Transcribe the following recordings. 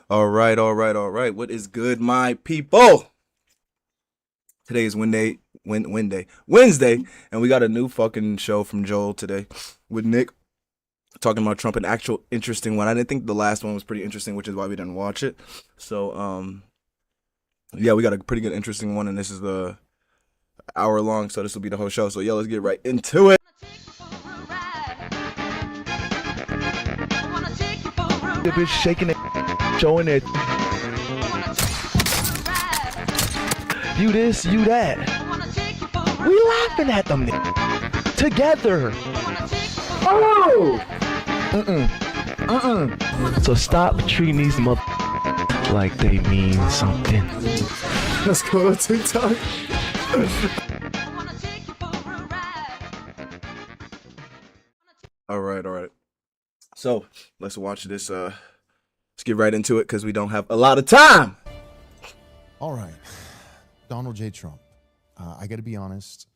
All right, all right, all right. What is good, my people? Today is Wednesday, and we got a new fucking show from Joel today with Nick talking about Trump, an actual interesting one. I didn't think the last one was pretty interesting, which is why we didn't watch it. So, yeah, we got a pretty good, interesting one, and this is the hour long, so this will be the whole show. So, yeah, let's get right into it. The bitch shaking it, showing it. You this, you that. We laughing at them together. Oh! So stop treating these mother like they mean something. Let's go to TikTok. All right, all right. So let's watch this. Let's get right into it because we don't have a lot of time. All right, Donald J. Trump. I got to be honest,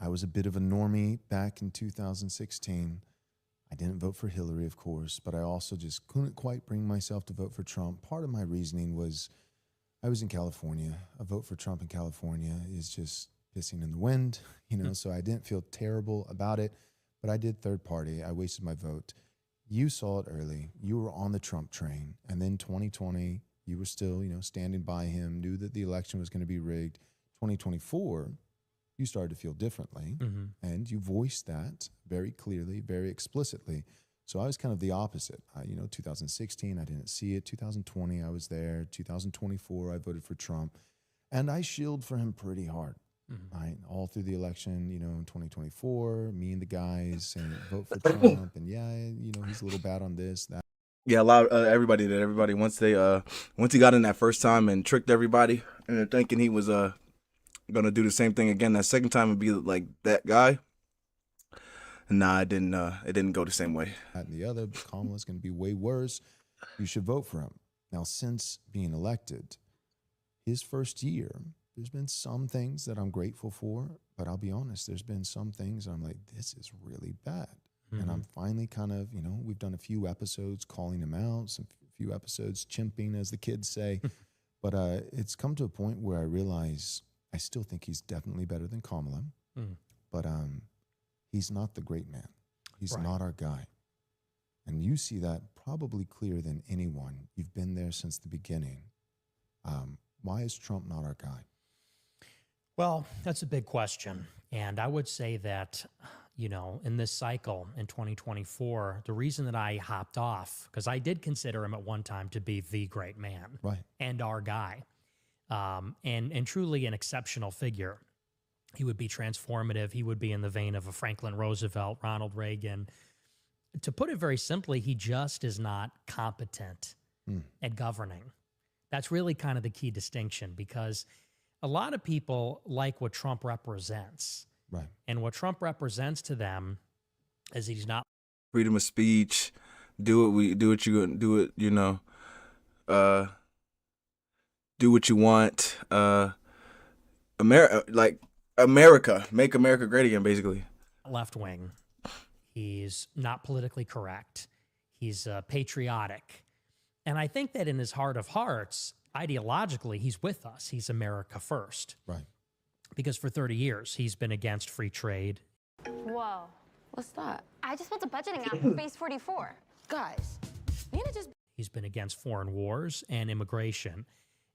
I was a bit of a normie back in 2016. I didn't vote for Hillary, of course, but I also just couldn't quite bring myself to vote for Trump. Part of my reasoning was I was in California. A vote for Trump in California is just pissing in the wind, so I didn't feel terrible about it, but I did third party. I wasted my vote. You saw it early. You were on the Trump train, and then 2020, you were still, standing by him, knew that the election was going to be rigged. 2024, you started to feel differently, and you voiced that very clearly, very explicitly. So I was kind of the opposite. 2016, I didn't see it. 2020, I was there. 2024, I voted for Trump, and I shielded for him pretty hard. Right, all through the election, in 2024, me and the guys saying vote for Trump, and he's a little bad on this, that. Yeah, a lot of everybody did. Everybody once he got in that first time and tricked everybody into thinking he was gonna do the same thing again that second time and be like that guy. Nah, it didn't. It didn't go the same way. And the other, Kamala's going to be way worse. You should vote for him. Now, since being elected, his first year, there's been some things that I'm grateful for, but I'll be honest, there's been some things I'm like, this is really bad. And I'm finally kind of, we've done a few episodes calling him out, few episodes chimping, as the kids say. But it's come to a point where I realize I still think he's definitely better than Kamala. But he's not the great man. He's not our guy. And you see that probably clearer than anyone. You've been there since the beginning. Why is Trump not our guy? Well, that's a big question. And I would say that, in this cycle in 2024, the reason that I hopped off, because I did consider him at one time to be the great man and our guy, and truly an exceptional figure. He would be transformative. He would be in the vein of a Franklin Roosevelt, Ronald Reagan. To put it very simply, he just is not competent at governing. That's really kind of the key distinction, because a lot of people like what Trump represents. Right. And what Trump represents to them is he's not Freedom of speech, do what you want. America, make America great again, basically. left wing. He's not politically correct. He's patriotic. And I think that in his heart of hearts, ideologically, he's with us. He's America first. Right. Because for 30 years, he's been against free trade. Whoa. What's that? I just built a budgeting app for Base 44. Guys, Nina just... He's been against foreign wars and immigration.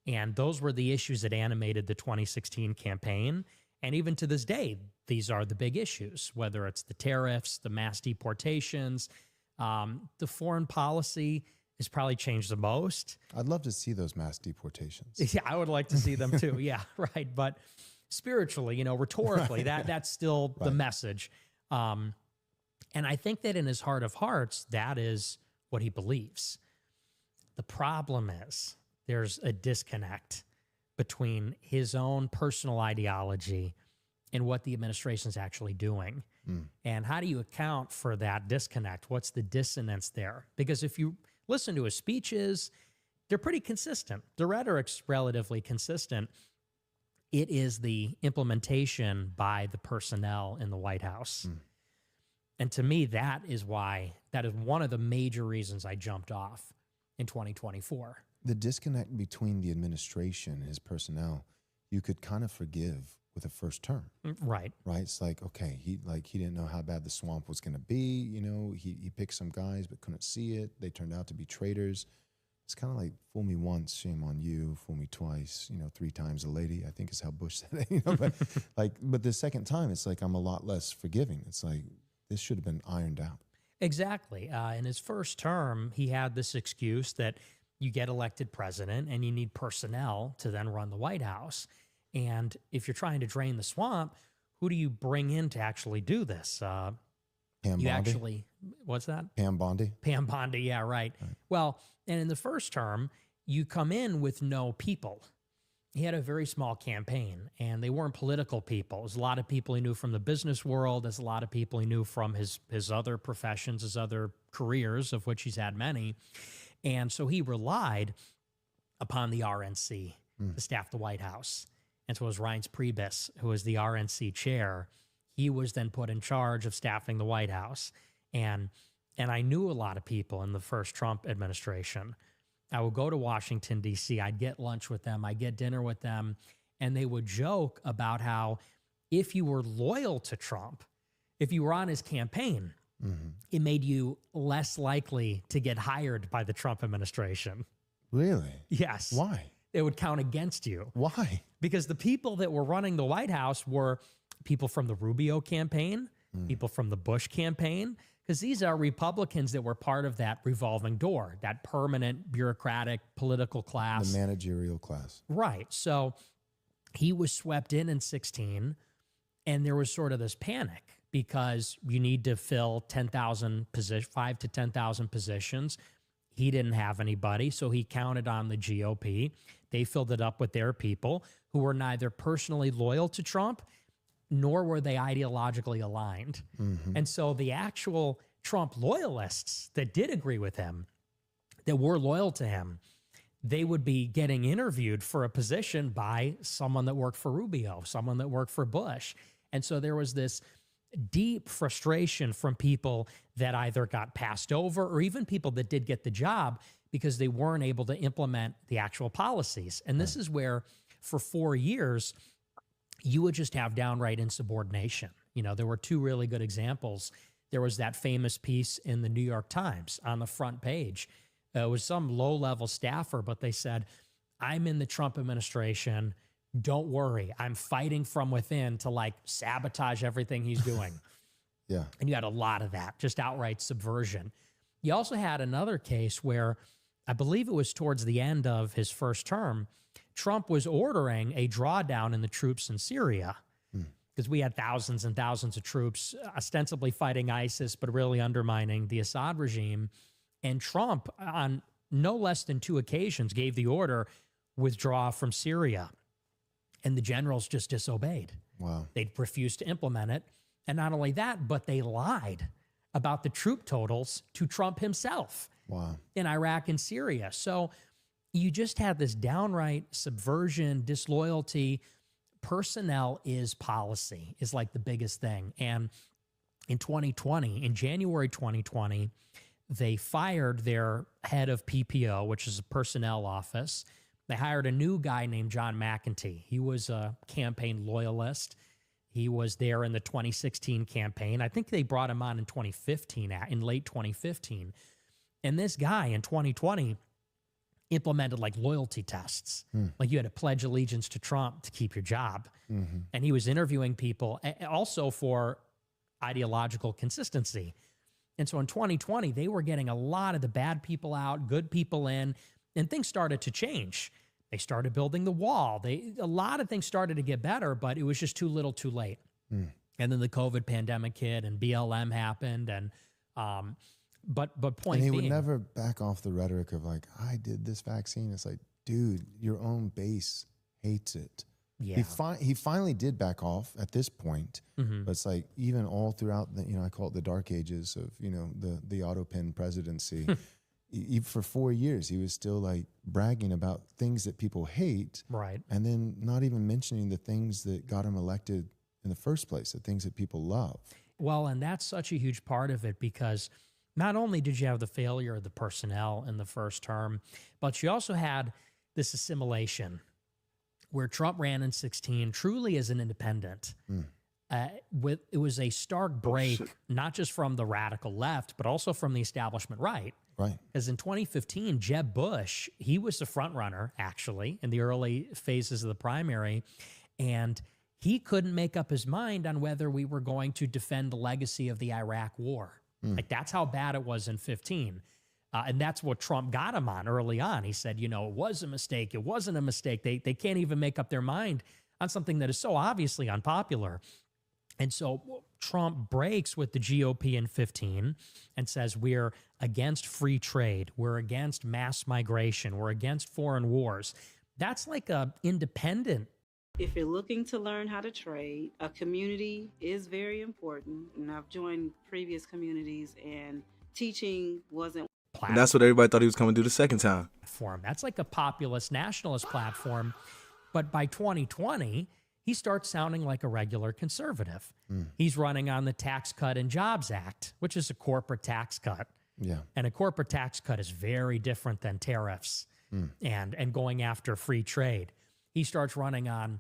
And those were the issues that animated the 2016 campaign. And even to this day, these are the big issues, whether it's the tariffs, the mass deportations, the foreign policy has probably changed the most. I'd love to see those mass deportations. Yeah, I would like to see them too. Yeah, right. But spiritually, rhetorically, that's still the message. And I think that in his heart of hearts, that is what he believes. The problem is there's a disconnect between his own personal ideology and what the administration is actually doing. And how do you account for that disconnect? What's the dissonance there? Because if you listen to his speeches, they're pretty consistent. The rhetoric's relatively consistent. It is the implementation by the personnel in the White House. And to me, that is one of the major reasons I jumped off. in 2024. The disconnect between the administration and his personnel, you could kind of forgive with a first term. Right. Right? It's like, okay, he didn't know how bad the swamp was going to be. You know, he picked some guys but couldn't see it. They turned out to be traitors. It's kind of like fool me once, shame on you. Fool me twice, 3 times a lady. I think is how Bush said it. But the second time, it's like I'm a lot less forgiving. It's like this should have been ironed out. Exactly. In his first term, he had this excuse that you get elected president and you need personnel to then run the White House. And if you're trying to drain the swamp, who do you bring in to actually do this? Pam You Bondi? actually, what's that? Pam Bondi? Pam Bondi, yeah, right. Well, and in the first term, you come in with no people. He had a very small campaign, and they weren't political people. There's a lot of people he knew from the business world. There's a lot of people he knew from his other professions, his other careers, of which he's had many. And so he relied upon the RNC to staff the White House. And so it was Reince Priebus, who was the RNC chair. He was then put in charge of staffing the White House. And I knew a lot of people in the first Trump administration. I would go to Washington, D.C., I'd get lunch with them, I'd get dinner with them, and they would joke about how if you were loyal to Trump, if you were on his campaign, it made you less likely to get hired by the Trump administration. Really? Yes. Why? It would count against you. Why? Because the people that were running the White House were people from the Rubio campaign, people from the Bush campaign, because these are Republicans that were part of that revolving door, that permanent bureaucratic political class. The managerial class. Right. So he was swept in 16, and there was sort of this panic because you need to fill 10,000 positions, 5 to 10,000 positions. He didn't have anybody, so he counted on the GOP. They filled it up with their people who were neither personally loyal to Trump, nor were they ideologically aligned. And so the actual Trump loyalists that did agree with him, that were loyal to him, they would be getting interviewed for a position by someone that worked for Rubio, someone that worked for Bush. And so there was this deep frustration from people that either got passed over or even people that did get the job because they weren't able to implement the actual policies. And this is where for 4 years, you would just have downright insubordination. There were 2 really good examples. There was that famous piece in the New York Times on the front page. It was some low-level staffer, but they said, I'm in the Trump administration. Don't worry. I'm fighting from within to sabotage everything he's doing. Yeah. And you had a lot of that, just outright subversion. You also had another case where I believe it was towards the end of his first term, Trump was ordering a drawdown in the troops in Syria because we had thousands and thousands of troops ostensibly fighting ISIS, but really undermining the Assad regime. And Trump, on no less than 2 occasions, gave the order, withdraw from Syria. And the generals just disobeyed. Wow. They refused to implement it. And not only that, but they lied about the troop totals to Trump himself. Wow. In Iraq and Syria. So you just had this downright subversion, disloyalty. Personnel is policy, is like the biggest thing. And in 2020, in January 2020, they fired their head of PPO, which is a personnel office. They hired a new guy named John McEntee. He was a campaign loyalist. He was there in the 2016 campaign. I think they brought him on in 2015, in late 2015. And this guy in 2020 implemented loyalty tests. Like you had to pledge allegiance to Trump to keep your job. And he was interviewing people also for ideological consistency. And so in 2020, they were getting a lot of the bad people out, good people in, and things started to change. They started building the wall. A lot of things started to get better, but it was just too little too late. And then the COVID pandemic hit and BLM happened. And, but point And he being, would never back off the rhetoric of I did this vaccine. It's like, dude, your own base hates it. yeah, He finally did back off at this point, but it's like even all throughout the, I call it the dark ages of, the auto pen presidency. For 4 years, he was still bragging about things that people hate, right. and then not even mentioning the things that got him elected in the first place, the things that people love. Well, and that's such a huge part of it because not only did you have the failure of the personnel in the first term, but you also had this assimilation where Trump ran in 16 truly as an independent. It was a stark break, not just from the radical left, but also from the establishment right. Right. As in 2015, Jeb Bush, he was the front runner, actually, in the early phases of the primary. And he couldn't make up his mind on whether we were going to defend the legacy of the Iraq war. Like, that's how bad it was in 15. And that's what Trump got him on early on. He said, you know, it was a mistake. It wasn't a mistake. They can't even make up their mind on something that is so obviously unpopular. And so Trump breaks with the GOP in 15 and says, we're against free trade. We're against mass migration. We're against foreign wars. That's like a independent. If you're looking to learn how to trade, a community is very important. And I've joined previous communities, and teaching wasn't. And that's what everybody thought he was coming to do the second time. Platform. That's like a populist nationalist platform. But by 2020, he starts sounding like a regular conservative. He's running on the Tax Cut and Jobs Act, which is a corporate tax cut. Yeah. And a corporate tax cut is very different than tariffs and going after free trade. He starts running on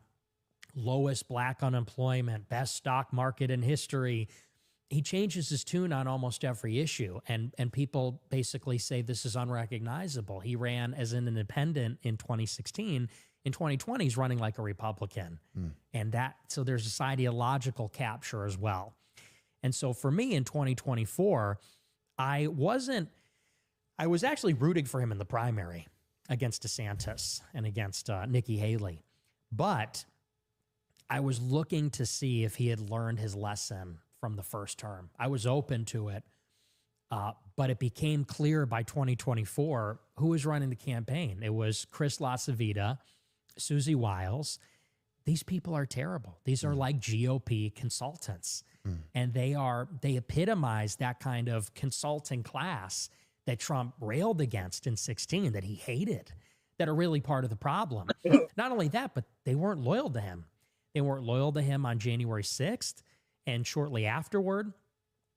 lowest black unemployment, best stock market in history. He changes his tune on almost every issue, and people basically say this is unrecognizable. He ran as an independent in 2016. In 2020, he's running like a Republican. And so there's this ideological capture as well. And so for me in 2024, I was actually rooting for him in the primary against DeSantis and against Nikki Haley. But I was looking to see if he had learned his lesson from the first term. I was open to it. But it became clear by 2024 who was running the campaign. It was Chris LaCivita, Susie Wiles. These people are terrible. These are like GOP consultants. And they epitomize that kind of consulting class that Trump railed against in 16, that he hated, that are really part of the problem. Not only that, but they weren't loyal to him. They weren't loyal to him on January 6th and shortly afterward,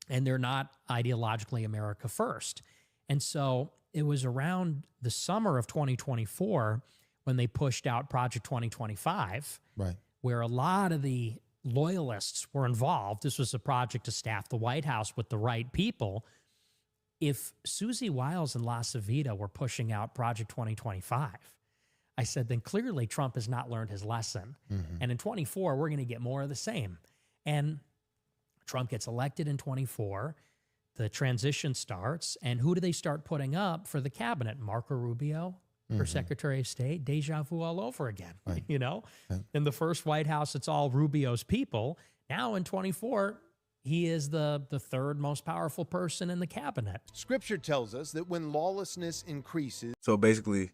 and they're not ideologically America first. And so it was around the summer of 2024 when they pushed out Project 2025, Right. where a lot of the loyalists were involved. This was a project to staff the White House with the right people. If Susie Wiles and LaCivita were pushing out Project 2025, I said, then clearly Trump has not learned his lesson. And in 24, we're going to get more of the same. And Trump gets elected in 24. The transition starts. And who do they start putting up for the cabinet? Marco Rubio for Secretary of State. Deja vu all over again. Right. You know, in the first White House, it's all Rubio's people. Now in 24, he is the third most powerful person in the cabinet. Scripture tells us that when lawlessness increases, So basically,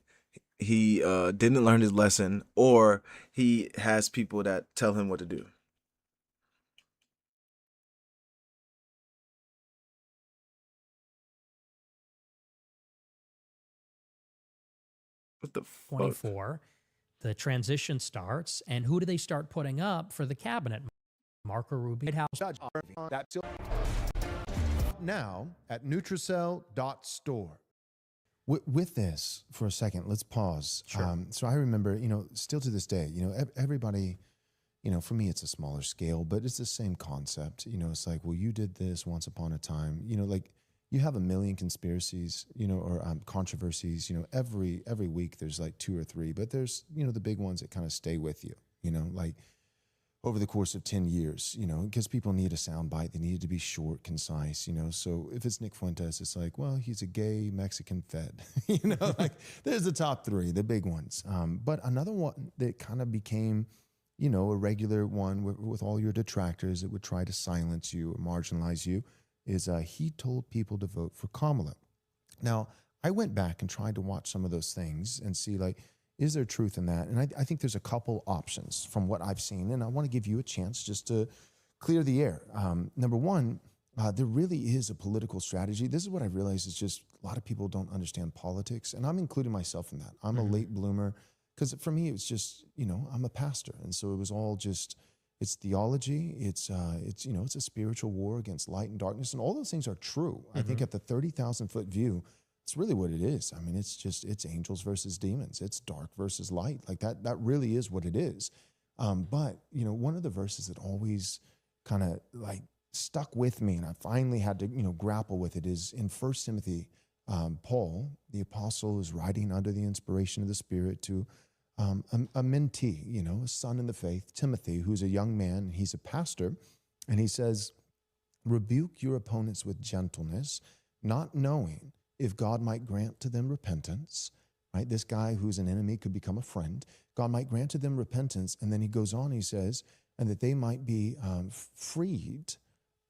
he didn't learn his lesson, or he has people that tell him what to do. What the fuck? 24, the transition starts. And who do they start putting up for the cabinet? Marco Rubio. White House. Judge, that's Now at Nutricel.store. With this, for a second, let's pause. Sure. So I remember, still to this day, everybody, for me, it's a smaller scale, but it's the same concept. It's like, well, you did this once upon a time. Like you have a million conspiracies, or controversies. Every week there's like 2 or 3, but there's, the big ones that kind of stay with you. Like over the course of 10 years, because people need a sound bite. They need it to be short, concise, So if it's Nick Fuentes, it's like, well, he's a gay Mexican Fed, like there's the top 3, the big ones. But another one that kind of became, a regular one with all your detractors that would try to silence you or marginalize you is he told people to vote for Kamala. Now, I went back and tried to watch some of those things and see, like, is there truth in that? And I think there's a couple options from what I've seen, and I want to give you a chance just to clear the air. Number one, there really is a political strategy. This is what I realized is just a lot of people don't understand politics, and I'm including myself in that. I'm a late bloomer because for me, it's just, I'm a pastor. And so it was all just, it's theology, it's it's a spiritual war against light and darkness, and all those things are true. I think at the 30,000-foot view, it's really what it is. I mean, it's angels versus demons. It's dark versus light. Like that really is what it is. But one of the verses that always kind of like stuck with me, and I finally had to grapple with it, is in 1 Timothy. Paul, the apostle, is writing under the inspiration of the Spirit to a mentee, a son in the faith, Timothy, who's a young man. He's a pastor, and he says, "Rebuke your opponents with gentleness, not knowing if God might grant to them repentance." Right? This guy who's an enemy could become a friend. God might grant to them repentance, and then he goes on, he says, and that they might be freed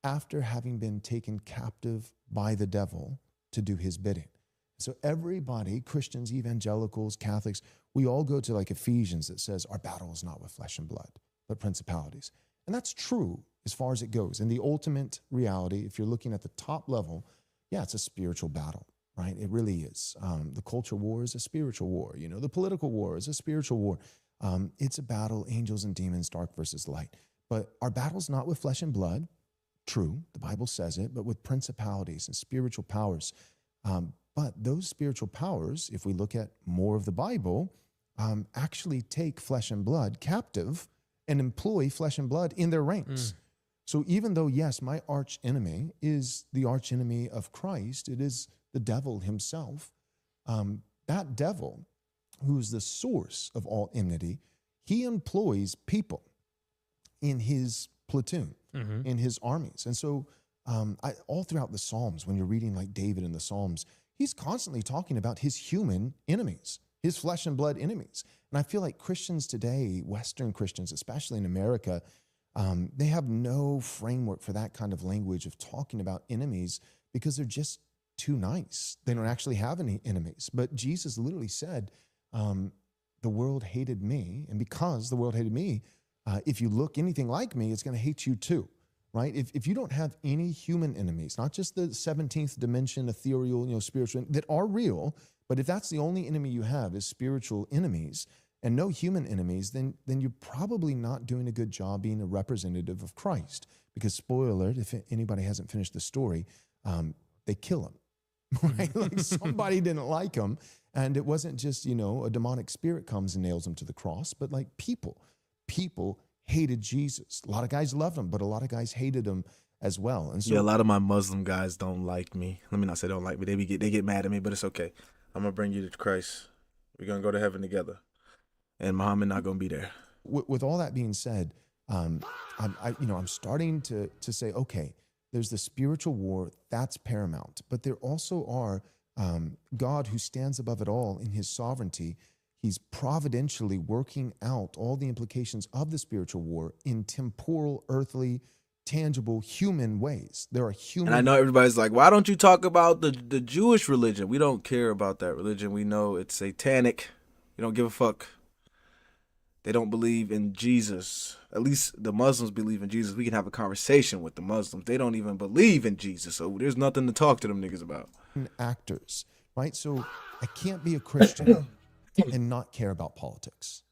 after having been taken captive by the devil to do his bidding. So everybody, Christians, evangelicals, Catholics, we all go to like Ephesians that says our battle is not with flesh and blood, but principalities. And that's true as far as it goes. And the ultimate reality, if you're looking at the top level, yeah, it's a spiritual battle, right? It really is. The culture war is a spiritual war. The political war is a spiritual war. It's a battle, angels and demons, dark versus light. But our battle's not with flesh and blood. True, the Bible says it, but with principalities and spiritual powers. But those spiritual powers, if we look at more of the Bible, actually take flesh and blood captive and employ flesh and blood in their ranks. So even though, yes, my arch enemy is the arch enemy of Christ, it is the devil himself. That devil, who's the source of all enmity, he employs people in his platoon, in his armies. And so all throughout the Psalms, when you're reading like David in the Psalms, he's constantly talking about his human enemies, his flesh and blood enemies. And I feel like Christians today, Western Christians, especially in America, they have no framework for that kind of language of talking about enemies because they're just too nice. They don't actually have any enemies. But Jesus literally said, the world hated me, and because the world hated me, if you look anything like me, it's going to hate you too, right? If you don't have any human enemies, not just the 17th dimension, ethereal, spiritual, that are real, but if that's the only enemy you have is spiritual enemies and no human enemies, then you're probably not doing a good job being a representative of Christ. Because spoiler alert, if anybody hasn't finished the story, they kill him, right? Like somebody didn't like him, and it wasn't just, a demonic spirit comes and nails him to the cross, but like people hated Jesus. A lot of guys loved him, but a lot of guys hated him as well. And so a lot of my Muslim guys don't like me. Let me not say don't like me. They get mad at me, but it's okay. I'm gonna bring you to Christ. We're gonna go to heaven together, and Muhammad not gonna be there. With all that being said, I'm starting to say, okay, there's the spiritual war that's paramount, but there also are God who stands above it all in His sovereignty. He's providentially working out all the implications of the spiritual war in temporal, earthly, tangible, human ways. There are human. And I know everybody's like, why don't you talk about the Jewish religion? We don't care about that religion. We know it's satanic. We don't give a fuck. They don't believe in Jesus. At least the Muslims believe in Jesus. We can have a conversation with the Muslims. They don't even believe in Jesus. So there's nothing to talk to them niggas about. Actors, right? So I can't be a Christian and not care about politics.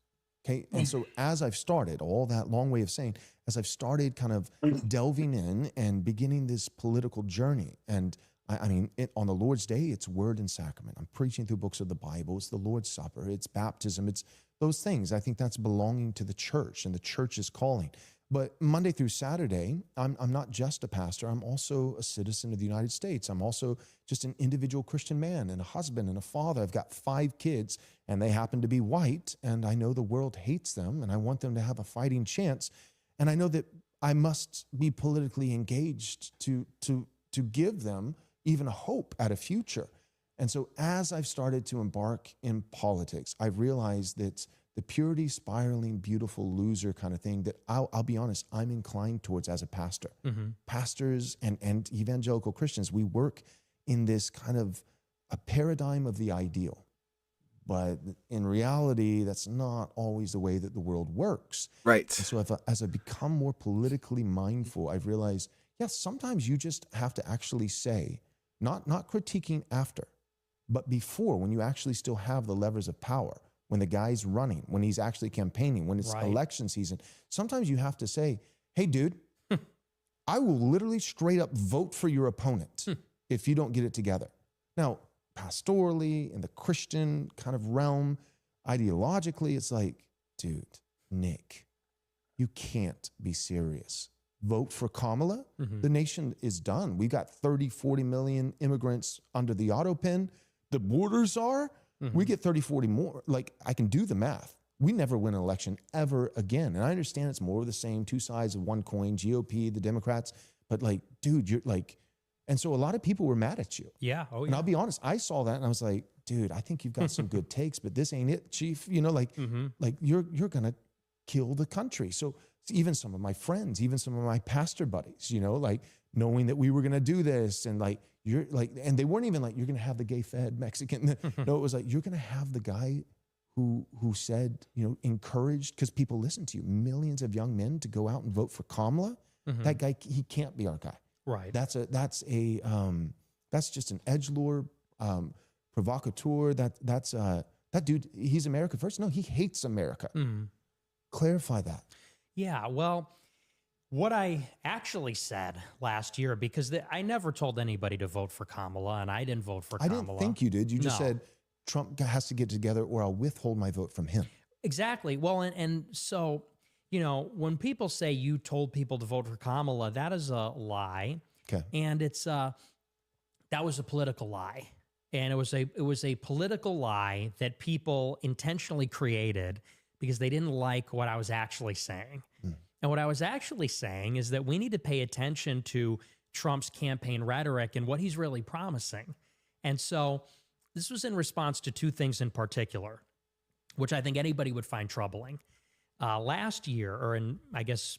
Okay. And so as I've started, all that long way of saying, as I've started kind of delving in and beginning this political journey, and on the Lord's Day, it's word and sacrament. I'm preaching through books of the Bible. It's the Lord's Supper. It's baptism. It's those things. I think that's belonging to the church and the church's calling. But Monday through Saturday, I'm not just a pastor. I'm also a citizen of the United States. I'm also just an individual Christian man and a husband and a father. I've got 5 kids, and they happen to be white, and I know the world hates them, and I want them to have a fighting chance. And I know that I must be politically engaged to give them even a hope at a future. And so as I've started to embark in politics, I've realized that the purity, spiraling, beautiful loser kind of thing that I'll be honest, I'm inclined towards as a pastor. Pastors and evangelical Christians, we work in this kind of a paradigm of the ideal. But in reality, that's not always the way that the world works. Right. And so as I become more politically mindful, I've realized, yes, sometimes you just have to actually say, not critiquing after, but before, when you actually still have the levers of power, when the guy's running, when he's actually campaigning, when it's Right. election season, sometimes you have to say, hey, dude, I will literally straight up vote for your opponent if you don't get it together. Now, pastorally, in the Christian kind of realm, ideologically, it's like, dude, Nick, you can't be serious. Vote for Kamala. Mhm. The nation is done. We got 30, 40 million immigrants under the auto pen. The borders are, we get 30, 40 more. Like, I can do the math. We never win an election ever again. And I understand it's more of the same, two sides of one coin, GOP, the Democrats. But like, dude, you're like, and so a lot of people were mad at you. Yeah. Oh, And yeah. I'll be honest, I saw that and I was like, dude, I think you've got some good takes, but this ain't it, chief. You know, like, like you're gonna kill the country. So even some of my friends, even some of my pastor buddies, you know, like knowing that we were gonna do this, and like you're like, and they weren't even like, you're gonna have the gay fed Mexican. No, it was like, you're gonna have the guy who said, you know, encouraged, because people listen to you, millions of young men to go out and vote for Kamala. That guy, he can't be our guy. Right. That's just an edgelord, provocateur. That dude, he's America first. No, he hates America. Clarify that. Yeah, well, what I actually said last year, because I never told anybody to vote for Kamala, and I didn't vote for I Kamala. didn't think you did. You just No. said Trump has to get together or I'll withhold my vote from him. Exactly. Well, and so, you know, when people say you told people to vote for Kamala, that is a lie. Okay. And it's that was a political lie. And it was a political lie that people intentionally created because they didn't like what I was actually saying. And what I was actually saying is that we need to pay attention to Trump's campaign rhetoric and what he's really promising. And so this was in response to two things in particular, which I think anybody would find troubling. Last year, or in, I guess,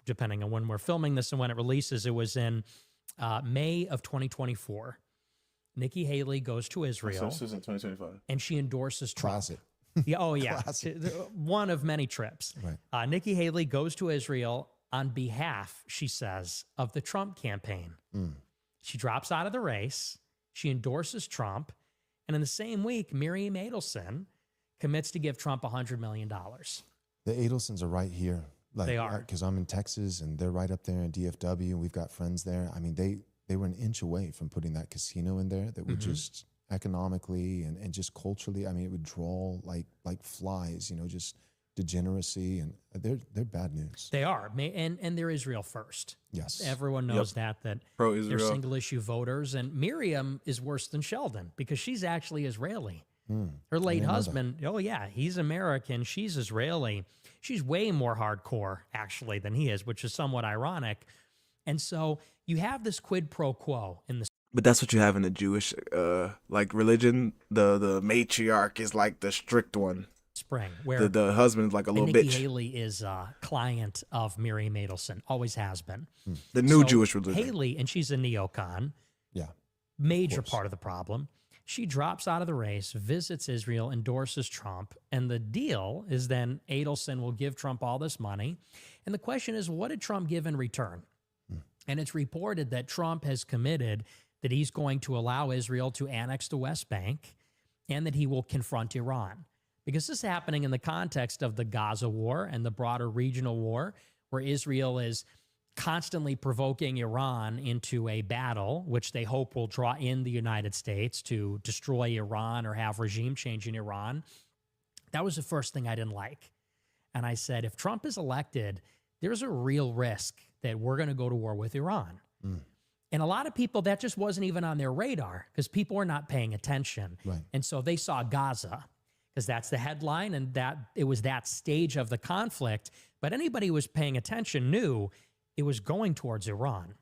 depending on when we're filming this and when it releases, it was in May of 2024. Nikki Haley goes to Israel. So this is in 2025. And she endorses Trump. Classic. Yeah, oh, yeah. Classic. One of many trips. Right. Nikki Haley goes to Israel on behalf, she says, of the Trump campaign. She drops out of the race. She endorses Trump. And in the same week, Miriam Adelson commits to give Trump $100 million. The Adelsons are right here. Like, They are. Because I'm in Texas and they're right up there in DFW and we've got friends there. I mean, they were an inch away from putting that casino in there that would just economically and just culturally, I mean, it would draw like flies, you know, just degeneracy, and they're bad news. They are. And they're Israel first. Yes. Everyone knows that they're Pro-Israel. single issue voters. And Miriam is worse than Sheldon because she's actually Israeli. Her late didn't know that. husband, oh yeah, he's American. She's Israeli. She's way more hardcore actually than he is, which is somewhat ironic. And so you have this quid pro quo in the But that's what you have in the Jewish like religion. The matriarch is like the strict one. spring, where The husband is like a and little Nikki bitch. Haley is a client of Miriam Adelson, always has been. The new So Jewish religion. Haley, and she's a neocon, Yeah. major part of the problem. She drops out of the race, visits Israel, endorses Trump, and the deal is then Adelson will give Trump all this money. And the question is, what did Trump give in return? And it's reported that Trump has committed that he's going to allow Israel to annex the West Bank and that he will confront Iran. Because this is happening in the context of the Gaza war and the broader regional war, where Israel is constantly provoking Iran into a battle, which they hope will draw in the United States to destroy Iran or have regime change in Iran. That was the first thing I didn't like. And I said, if Trump is elected, there's a real risk that we're going to go to war with Iran. And a lot of people, that just wasn't even on their radar because people were not paying attention. Right. And so they saw Gaza because that's the headline and that it was that stage of the conflict. But anybody who was paying attention knew it was going towards Iran.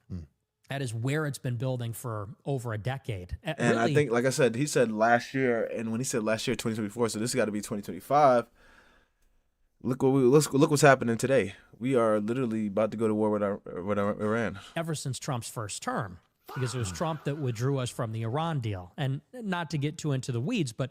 That is where it's been building for over a decade. And I think, like I said, he said last year, and when he said last year, 2024, so this got to be 2025. Look what's happening today. We are literally about to go to war with Iran. ever since Trump's first term, because it was Trump that withdrew us from the Iran deal. And not to get too into the weeds, but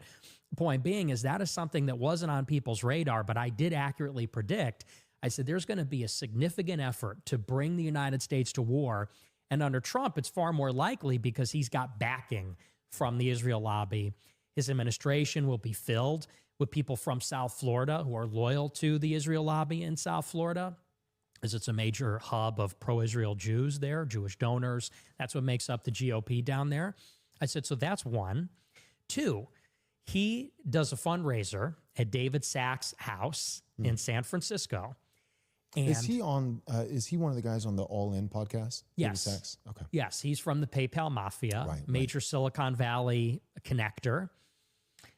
the point being is that is something that wasn't on people's radar, but I did accurately predict. I said there's going to be a significant effort to bring the United States to war. And under Trump, it's far more likely because he's got backing from the Israel lobby. His administration will be filled with people from South Florida who are loyal to the Israel lobby in South Florida, as it's a major hub of pro-Israel Jews there, Jewish donors. That's what makes up the GOP down there. I said, so that's one. Two, he does a fundraiser at David Sachs' house in San Francisco. And Is he on? Is he one of the guys on the All In podcast? David Yes. Sachs? Okay. Yes, he's from the PayPal Mafia, Right, major Silicon Valley connector.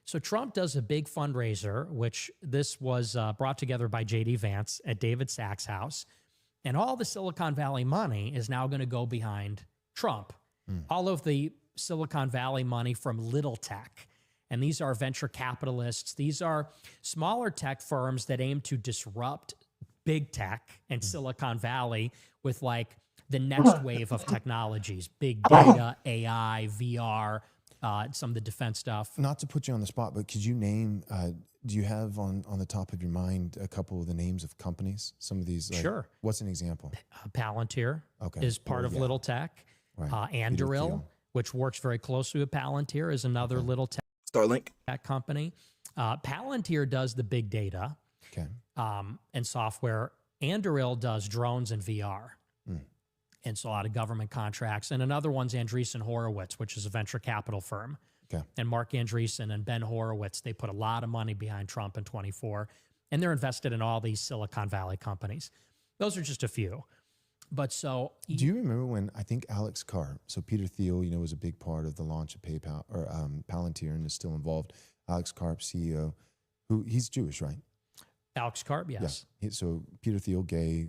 So Trump does a big fundraiser, which this was brought together by J.D. Vance at David Sachs' house. And all the Silicon Valley money is now going to go behind Trump. All of the Silicon Valley money from Little Tech. And these are venture capitalists. These are smaller tech firms that aim to disrupt big tech and Silicon Valley with like the next wave of technologies, big data, AI, VR, some of the defense stuff. Not to put you on the spot, but could you name? Do you have on the top of your mind a couple of the names of companies? Some of these. Like, Sure. What's an example? Palantir Okay. is part Oh, of yeah. Little Tech. Right. Anduril, Thiel. which works very closely with Palantir, is another Little Starlink. Tech company. Palantir does the big data Okay. and software. Anduril does drones and VR. And so a lot of government contracts. And another one's Andreessen Horowitz, which is a venture capital firm. Okay. And Mark Andreessen and Ben Horowitz, they put a lot of money behind Trump in 24, and they're invested in all these Silicon Valley companies. Those are just a few. But so Do you remember when I think Alex Karp, so Peter Thiel, was a big part of the launch of PayPal or Palantir and is still involved. Alex Karp, CEO, he's Jewish, right? Alex Karp, yes. Yeah. So Peter Thiel, gay,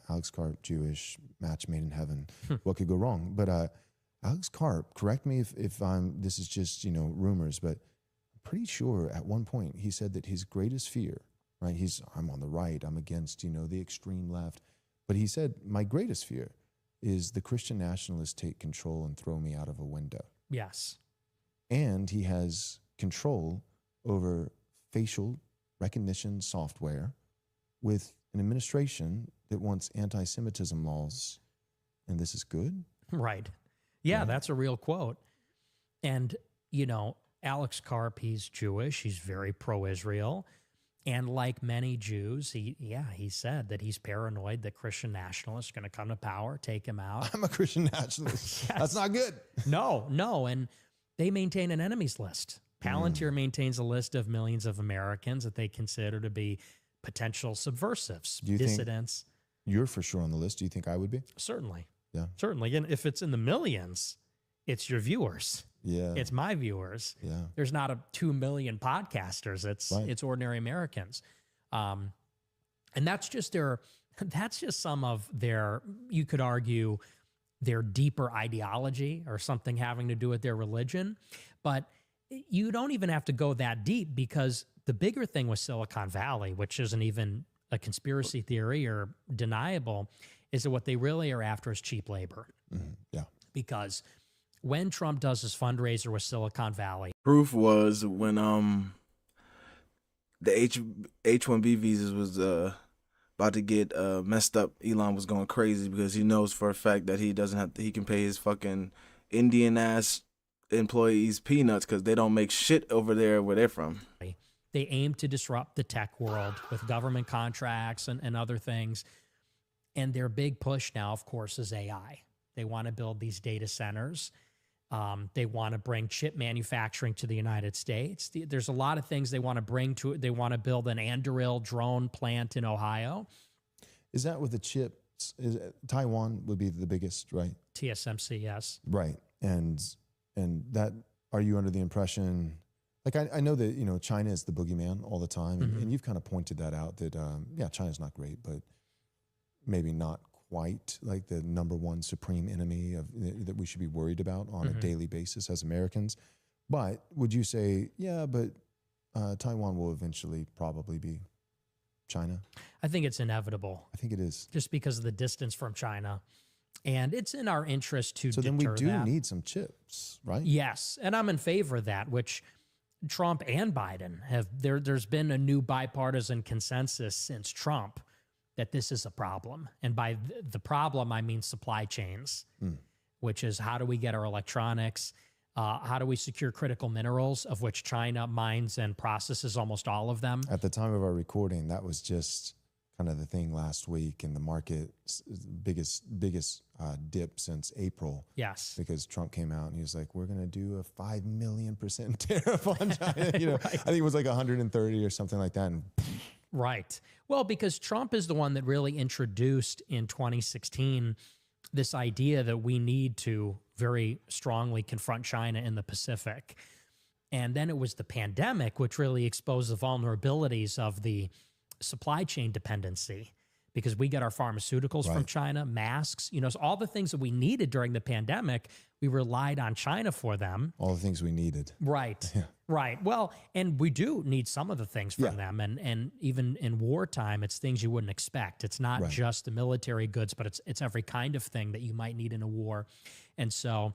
Alex Karp, Jewish, match made in heaven. What could go wrong? But Alex Karp, correct me if this is just, rumors, but I'm pretty sure at one point he said that his greatest fear, right? I'm on the right, I'm against, the extreme left. But he said, my greatest fear is the Christian nationalists take control and throw me out of a window. Yes. And he has control over facial recognition software with an administration that wants anti-Semitism laws, and this is good? Right. Yeah, Right. that's a real quote. And, Alex Karp, he's Jewish. He's very pro-Israel. And like many Jews, he said that he's paranoid that Christian nationalists are going to come to power, take him out. I'm a Christian nationalist. Yes. That's not good. No. And they maintain an enemies list. Palantir maintains a list of millions of Americans that they consider to be potential subversives, Do you think- dissidents. You're for sure on the list. Do you think I would be? Certainly. Yeah. Certainly. And if it's in the millions, it's your viewers. Yeah. It's my viewers. Yeah. There's not 2 million podcasters. Right. It's ordinary Americans. And that's just some of their, you could argue, their deeper ideology or something having to do with their religion. But you don't even have to go that deep, because the bigger thing with Silicon Valley, which isn't even a conspiracy theory or deniable, is that what they really are after is cheap labor. Yeah. Because when Trump does his fundraiser with Silicon Valley, Proof was when the H-1B visas was about to get messed up. Elon was going crazy because he knows for a fact that he can pay his fucking Indian ass employees peanuts because they don't make shit over there where they're from. they aim to disrupt the tech world with government contracts and other things. And their big push now, of course, is AI. They want to build these data centers. They want to bring chip manufacturing to the United States. There's a lot of things they want to bring to it. They want to build an Anduril drone plant in Ohio. Is that with the chips? Taiwan would be the biggest, right? TSMC, yes. Right. And that, are you under the impression, like I know that, you know, China is the boogeyman all the time. And you've kind of pointed that out that, yeah, China's not great, but maybe not quite like the number one supreme enemy that we should be worried about on a daily basis as Americans. But would you say, yeah, but Taiwan will eventually probably be China? I think it's inevitable. I think it is. Just because of the distance from China. And it's in our interest to So deter then we do that. need some chips, right? Yes, and I'm in favor of that, which Trump and Biden have. There's been a new bipartisan consensus since Trump that this is a problem. And by the problem, I mean supply chains, which is how do we get our electronics? How do we secure critical minerals, of which China mines and processes almost all of them? At the time of our recording, that was just kind of the thing last week, and the market's biggest dip since April. Yes. Because Trump came out and he was like, we're going to do a 5,000,000% tariff on China. You know, Right. I think it was like 130 or something like that. And Right. Well, because Trump is the one that really introduced in 2016 this idea that we need to very strongly confront China in the Pacific. And then it was the pandemic, which really exposed the vulnerabilities of the supply chain dependency, because we get our pharmaceuticals from Right. China, masks, you know, so all the things that we needed during the pandemic, we relied on China for them. all the things we needed. Right. Right. Well, and we do need some of the things from Yeah. them. And even in wartime, it's things you wouldn't expect. It's not Right. just the military goods, but it's every kind of thing that you might need in a war. And so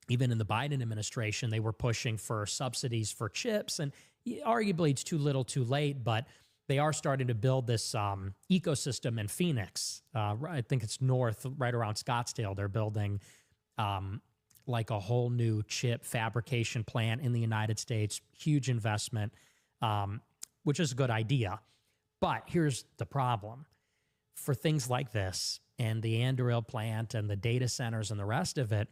even in the Biden administration, they were pushing for subsidies for chips. And arguably it's too little too late, but they are starting to build this ecosystem in Phoenix. I think it's north, right around Scottsdale. They're building like a whole new chip fabrication plant in the United States, huge investment, which is a good idea. But here's the problem. For things like this and the Anduril plant and the data centers and the rest of it,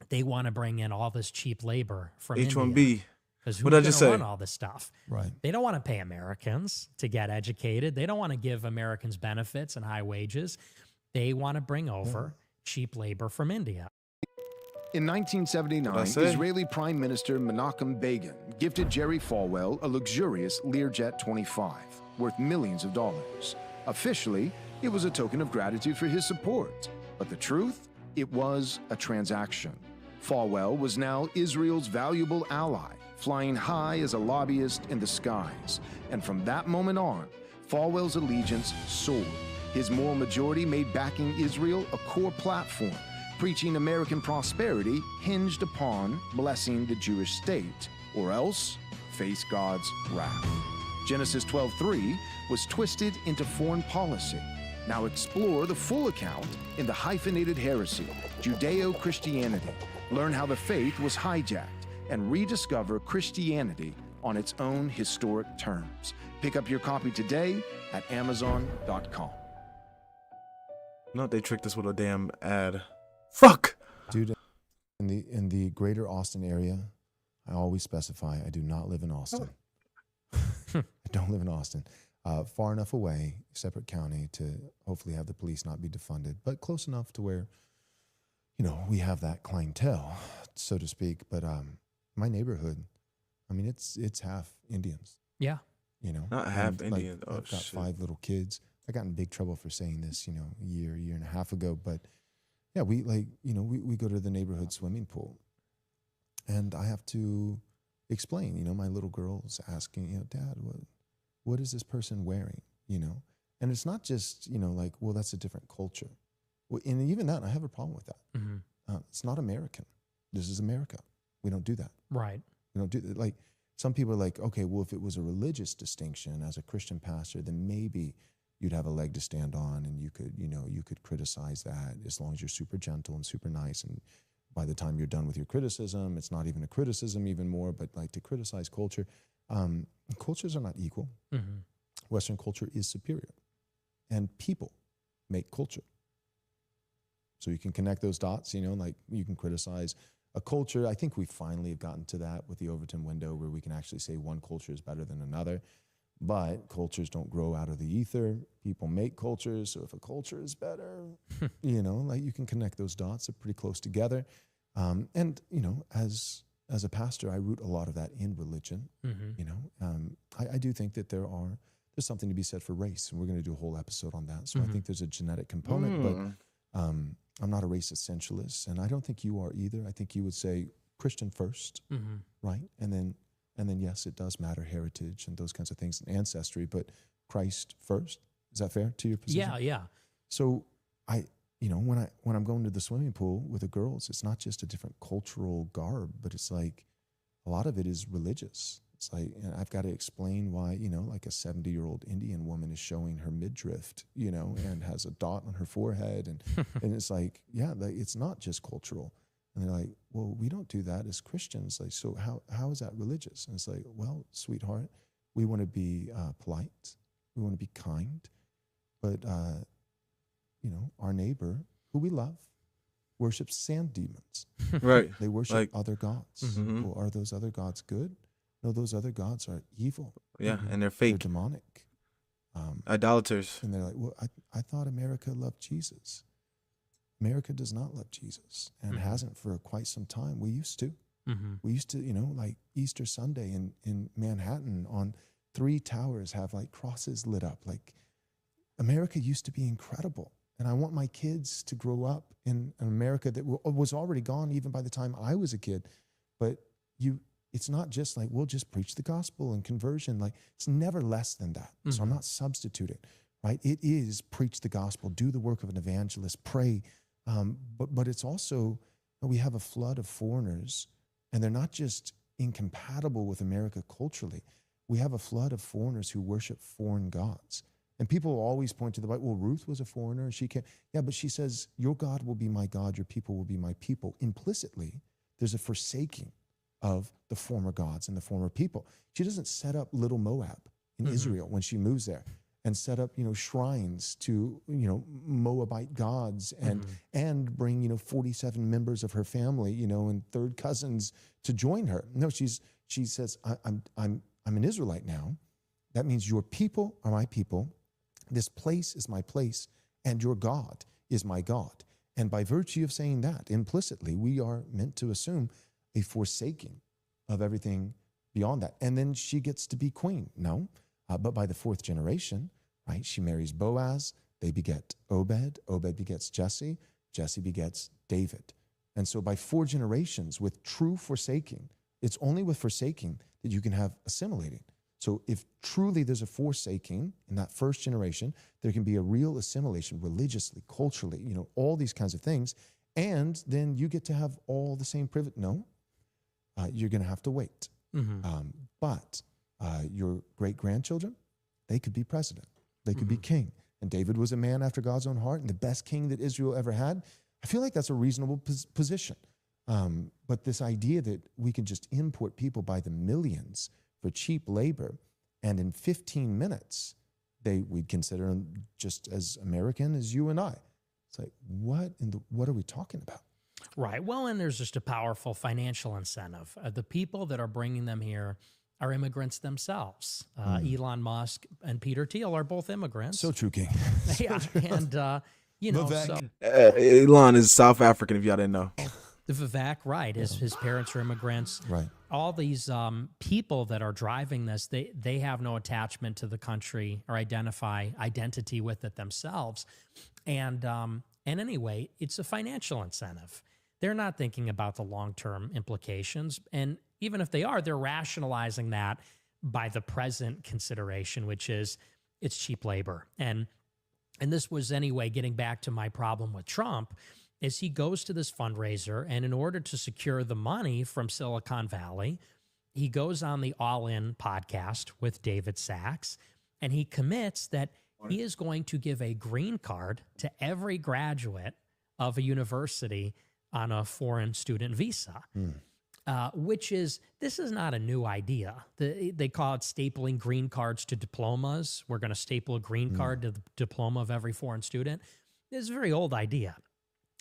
they want to bring in all this cheap labor from H1B. Because who's What'd I going just to say? run all this stuff? Right. They don't want to pay Americans to get educated. They don't want to give Americans benefits and high wages. They want to bring over cheap labor from India. In What'd I 1979, say? Israeli Prime Minister Menachem Begin gifted Jerry Falwell a luxurious Learjet 25, worth millions of dollars. Officially, it was a token of gratitude for his support. But the truth? It was a transaction. Falwell was now Israel's valuable ally, flying high as a lobbyist in the skies. And from that moment on, Falwell's allegiance soared. His moral majority made backing Israel a core platform, preaching American prosperity hinged upon blessing the Jewish state, or else face God's wrath. Genesis 12:3 was twisted into foreign policy. Now explore the full account in the hyphenated heresy, Judeo-Christianity. Learn how the faith was hijacked and rediscover Christianity on its own historic terms. Pick up your copy today at Amazon.com. No, they tricked us with a damn ad. Fuck. Dude, in the greater Austin area, I always specify I do not live in Austin. I don't live in Austin. Far enough away, separate county, to hopefully have the police not be defunded, but close enough to where, you know, we have that clientele, so to speak. But my neighborhood, I mean, it's half Indians. Yeah. You know, Not half And, Indian. Oh, I've got shit. 5 little kids. I got in big trouble for saying this, you know, a year and a half ago. But yeah, we go to the neighborhood swimming pool, and I have to explain. You know, my little girl's asking, you know, Dad, what is this person wearing? You know, and it's not just, you know, like, well, that's a different culture. Well, and even that, I have a problem with that. Mm-hmm. It's not American. This is America. We don't do that. Right. We don't do that. Like, some people are like, okay, well, if it was a religious distinction as a Christian pastor, then maybe you'd have a leg to stand on, and you could criticize that, as long as you're super gentle and super nice. And by the time you're done with your criticism, it's not even a criticism even more, but like to criticize culture. Cultures are not equal. Mm-hmm. Western culture is superior, and people make culture. So you can connect those dots, you know, like you can criticize a culture. I think we finally have gotten to that with the Overton window, where we can actually say one culture is better than another. But cultures don't grow out of the ether. People make cultures. So if a culture is better, you know, like you can connect those dots. They're pretty close together. And, you know, as a pastor, I root a lot of that in religion. Mm-hmm. You know, I do think that there's something to be said for race. And we're going to do a whole episode on that. So I think there's a genetic component, but I'm not a race essentialist. And I don't think you are either. I think you would say Christian first, Mm-hmm. right? And then yes, it does matter, heritage and those kinds of things, and ancestry, but Christ first. Is that fair to your position? Yeah. Yeah. So when I'm going to the swimming pool with the girls, it's not just a different cultural garb, but it's like a lot of it is religious. It's like, and I've got to explain why, you know, like a 70-year-old Indian woman is showing her midriff, you know, and has a dot on her forehead. And it's like, yeah, it's not just cultural. And they're like, well, we don't do that as Christians. Like, so how is that religious? And it's like, well, sweetheart, we want to be polite. We want to be kind. But, our neighbor, who we love, worships sand demons. Right. They worship Like- other gods. Mhm. Well, are those other gods good? No, those other gods are evil. Yeah, and they're They're fake demonic. idolaters. And they're like, well, I thought America loved Jesus. America does not love Jesus and hasn't for quite some time. We used to. Mm-hmm. We used to, like Easter Sunday in Manhattan on 3 towers have like crosses lit up. Like America used to be incredible. And I want my kids to grow up in an America that was already gone even by the time I was a kid. But it's not just like, we'll just preach the gospel and conversion. Like it's never less than that. So I'm not substituting, right? It is preach the gospel, do the work of an evangelist, pray. But it's also, we have a flood of foreigners, and they're not just incompatible with America culturally. We have a flood of foreigners who worship foreign gods. And people always point to the Bible, well, Ruth was a foreigner. She can't. Yeah, but she says, your God will be my God, your people will be my people. Implicitly, there's a forsaking of the former gods and the former people. She doesn't set up little Moab in Israel when she moves there and set up, shrines to, Moabite gods and bring, 47 members of her family, and third cousins to join her. No, she says, I'm an Israelite now. That means your people are my people. This place is my place, and your God is my God. And by virtue of saying that, implicitly, we are meant to assume a forsaking of everything beyond that. And then she gets to be queen. No, but by the 4th generation, right, she marries Boaz. They beget Obed. Obed begets Jesse. Jesse begets David. And so by 4 generations with true forsaking, it's only with forsaking that you can have assimilating. So if truly there's a forsaking in that first generation, there can be a real assimilation religiously, culturally, all these kinds of things. And then you get to have all the same privilege. No, you're going to have to wait. But your great-grandchildren, they could be president. They could be king. And David was a man after God's own heart and the best king that Israel ever had. I feel like that's a reasonable position. But this idea that we can just import people by the millions for cheap labor, and in 15 minutes, we'd consider them just as American as you and I. It's like, what are we talking about? Right. Well, and there's just a powerful financial incentive. The people that are bringing them here are immigrants themselves. Elon Musk and Peter Thiel are both immigrants. So true, King. Yeah, and Vivek. so Elon is South African, if y'all didn't know. Vivek, right? His parents are immigrants. Right. All these people that are driving this, they have no attachment to the country or identity with it themselves, and anyway, it's a financial incentive. They're not thinking about the long-term implications, and even if they are, they're rationalizing that by the present consideration, which is it's cheap labor. And this was anyway getting back to my problem with Trump. Is he goes to this fundraiser, and in order to secure the money from Silicon Valley, he goes on the All In podcast with David Sachs, and he commits that he is going to give a green card to every graduate of a university on a foreign student visa, this is not a new idea. They call it stapling green cards to diplomas. We're going to staple a green card to the diploma of every foreign student. It's a very old idea,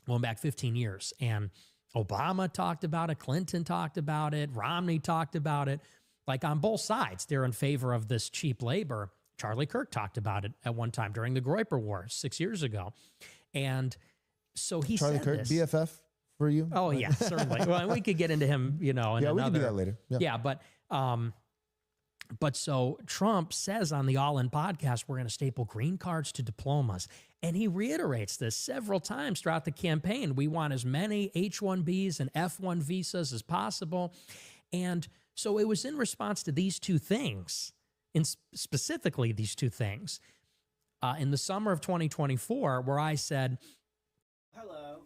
going back 15 years. And Obama talked about it. Clinton talked about it. Romney talked about it. Like on both sides, they're in favor of this cheap labor. Charlie Kirk talked about it at one time during the Groyper War 6 years ago. And so he Charlie said Kirk, this. BFF for you? Oh, yeah, certainly. Well, we could get into him, in Yeah, we can do that later. Yeah, but so Trump says on the All In podcast, we're going to staple green cards to diplomas. And he reiterates this several times throughout the campaign. We want as many H-1Bs and F-1 visas as possible. And so it was in response to these two things, specifically these two things, in the summer of 2024, where I said, Hello.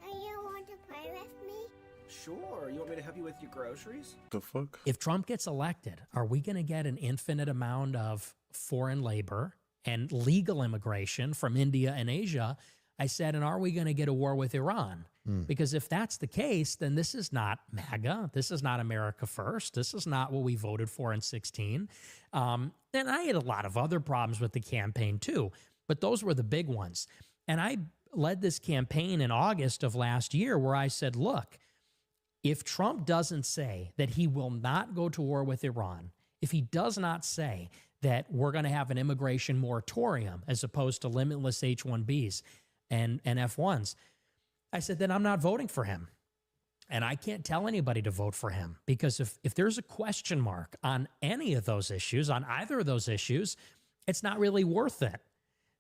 Do you want to play with me? Sure. You want me to help you with your groceries? The fuck? if Trump gets elected, are we going to get an infinite amount of foreign labor and legal immigration from India and Asia? I said, and are we going to get a war with Iran? Because if that's the case, then this is not MAGA. This is not America First. This is not what we voted for in 16. And I had a lot of other problems with the campaign too, but those were the big ones. And I led this campaign in August of last year where I said, look, if Trump doesn't say that he will not go to war with Iran, if he does not say that we're going to have an immigration moratorium as opposed to limitless H-1Bs and F-1s, I said, then I'm not voting for him. And I can't tell anybody to vote for him because if there's a question mark on any of those issues, on either of those issues, it's not really worth it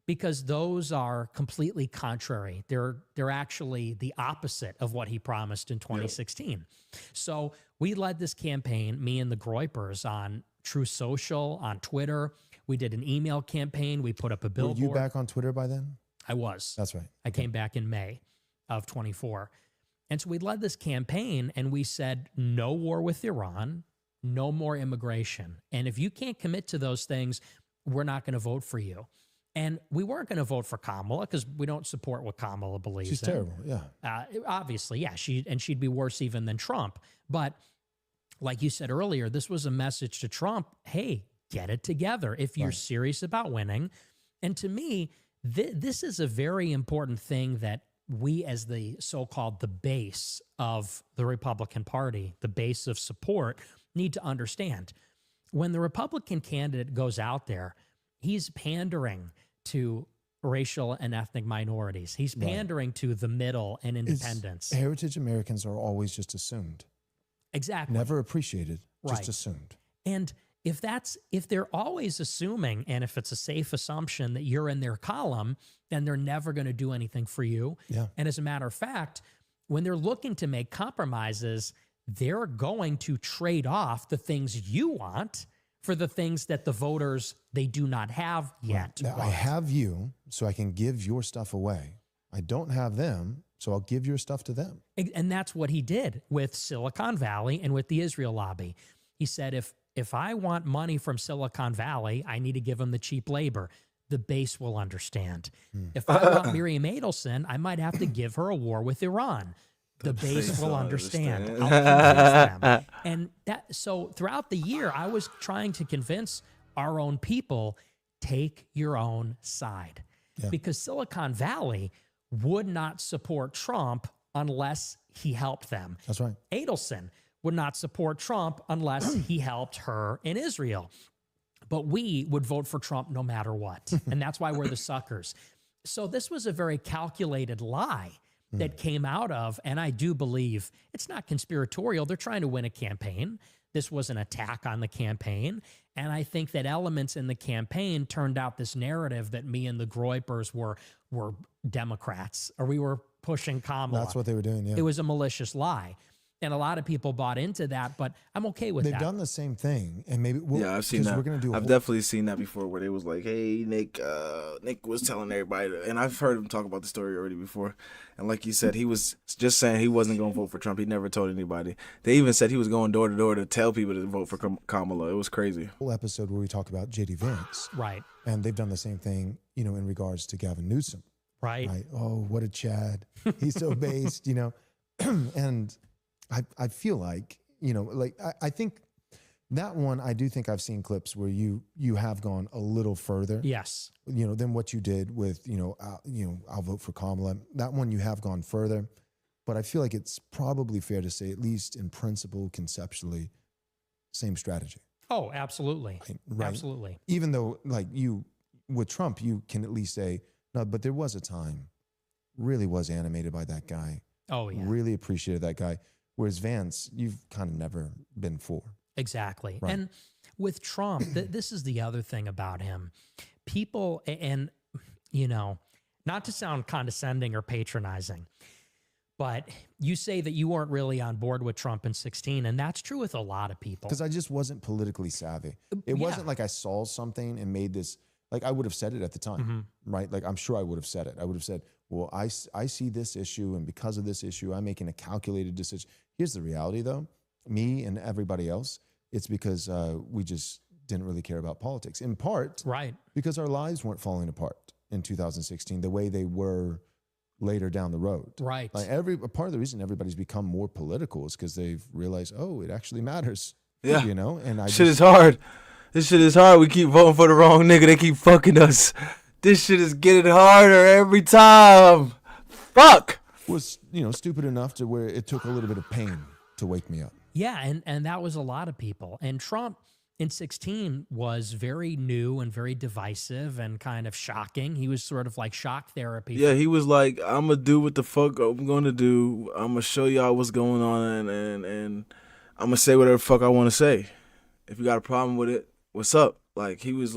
because those are completely contrary. They're actually the opposite of what he promised in 2016. So we led this campaign, me and the Groypers, on True Social, on Twitter. We did an email campaign. We put up a billboard. Were you back on Twitter by then? I was. That's right. I came back in May of 24. And so we led this campaign and we said, no war with Iran, no more immigration. And if you can't commit to those things, we're not going to vote for you. And we weren't going to vote for Kamala because we don't support what Kamala believes She's in. terrible, yeah. Obviously, yeah. She'd be worse even than Trump. But like you said earlier, this was a message to Trump, hey, get it together if you're serious about winning. And to me, this is a very important thing that we as the so-called the base of the Republican Party, the base of support, need to understand. When the Republican candidate goes out there, he's pandering to racial and ethnic minorities. He's pandering to the middle and independents. Heritage Americans are always just assumed. Exactly. Never appreciated, just Right. assumed. And if they're always assuming, and if it's a safe assumption that you're in their column, then they're never going to do anything for you. Yeah. And as a matter of fact, when they're looking to make compromises, they're going to trade off the things you want for the things that the voters, they do not have yet. Now, I have you, so I can give your stuff away. I don't have them, so I'll give your stuff to them. And that's what he did with Silicon Valley and with the Israel lobby. He said, if I want money from Silicon Valley, I need to give them the cheap labor. The base will understand. If I want Miriam Adelson, I might have to give her a war with Iran. The base will understand. I'll convince them. And so throughout the year, I was trying to convince our own people, take your own side. Because Silicon Valley would not support Trump unless he helped them. That's right. Adelson would not support Trump unless he helped her in Israel. But we would vote for Trump no matter what. And that's why we're the suckers. So this was a very calculated lie that came out of, and I do believe it's not conspiratorial. They're trying to win a campaign. This was an attack on the campaign. And I think that elements in the campaign turned out this narrative that me and the Groypers were Democrats, or we were pushing Kamala. That's what they were doing, yeah. It was a malicious lie. And a lot of people bought into that, but I'm okay with They've that. done the same thing, and maybe I've seen that. We're gonna do I've definitely seen that before, where they was like, "Hey, Nick was telling everybody," and I've heard him talk about the story already before. And like you said, he was just saying he wasn't going to vote for Trump. He never told anybody. They even said he was going door to door to tell people to vote for Kamala. It was crazy. Whole episode where we talk about JD Vance, Right. and they've done the same thing, in regards to Gavin Newsom. Right. Oh, what a Chad! He's so based, and. I feel like, I think that one, I do think I've seen clips where you have gone a little further. Yes. Than what you did with, I'll vote for Kamala. That one you have gone further. But I feel like it's probably fair to say, at least in principle, conceptually, same strategy. Oh, absolutely. Right? Absolutely. Even though, with Trump, you can at least say, no, but there was a time, really was animated by that guy. Oh, yeah. Really appreciated that guy. Whereas Vance, you've kind of never been for. Exactly. Right. And with Trump, this is the other thing about him. People, and, not to sound condescending or patronizing, but you say that you weren't really on board with Trump in 16, and that's true with a lot of people. Because I just wasn't politically savvy. It wasn't like I saw something and made this, I would have said it at the time, right? I'm sure I would have said it. I would have said, well, I see this issue, and because of this issue, I'm making a calculated decision. Here's the reality, though. Me and everybody else, it's because we just didn't really care about politics. In part, right, because our lives weren't falling apart in 2016 the way they were later down the road. Right. Like part of the reason everybody's become more political is because they've realized, oh, it actually matters. Yeah. You know, and Shit is hard. This shit is hard. We keep voting for the wrong nigga. They keep fucking us. This shit is getting harder every time. Fuck. Was, stupid enough to where it took a little bit of pain to wake me up. Yeah, and that was a lot of people. And Trump in 16 was very new and very divisive and kind of shocking. He was sort of like shock therapy. Yeah, he was like, I'm going to do what the fuck I'm going to do. I'm going to show y'all what's going on, and I'm going to say whatever the fuck I want to say. If you got a problem with it, what's up? Like, he was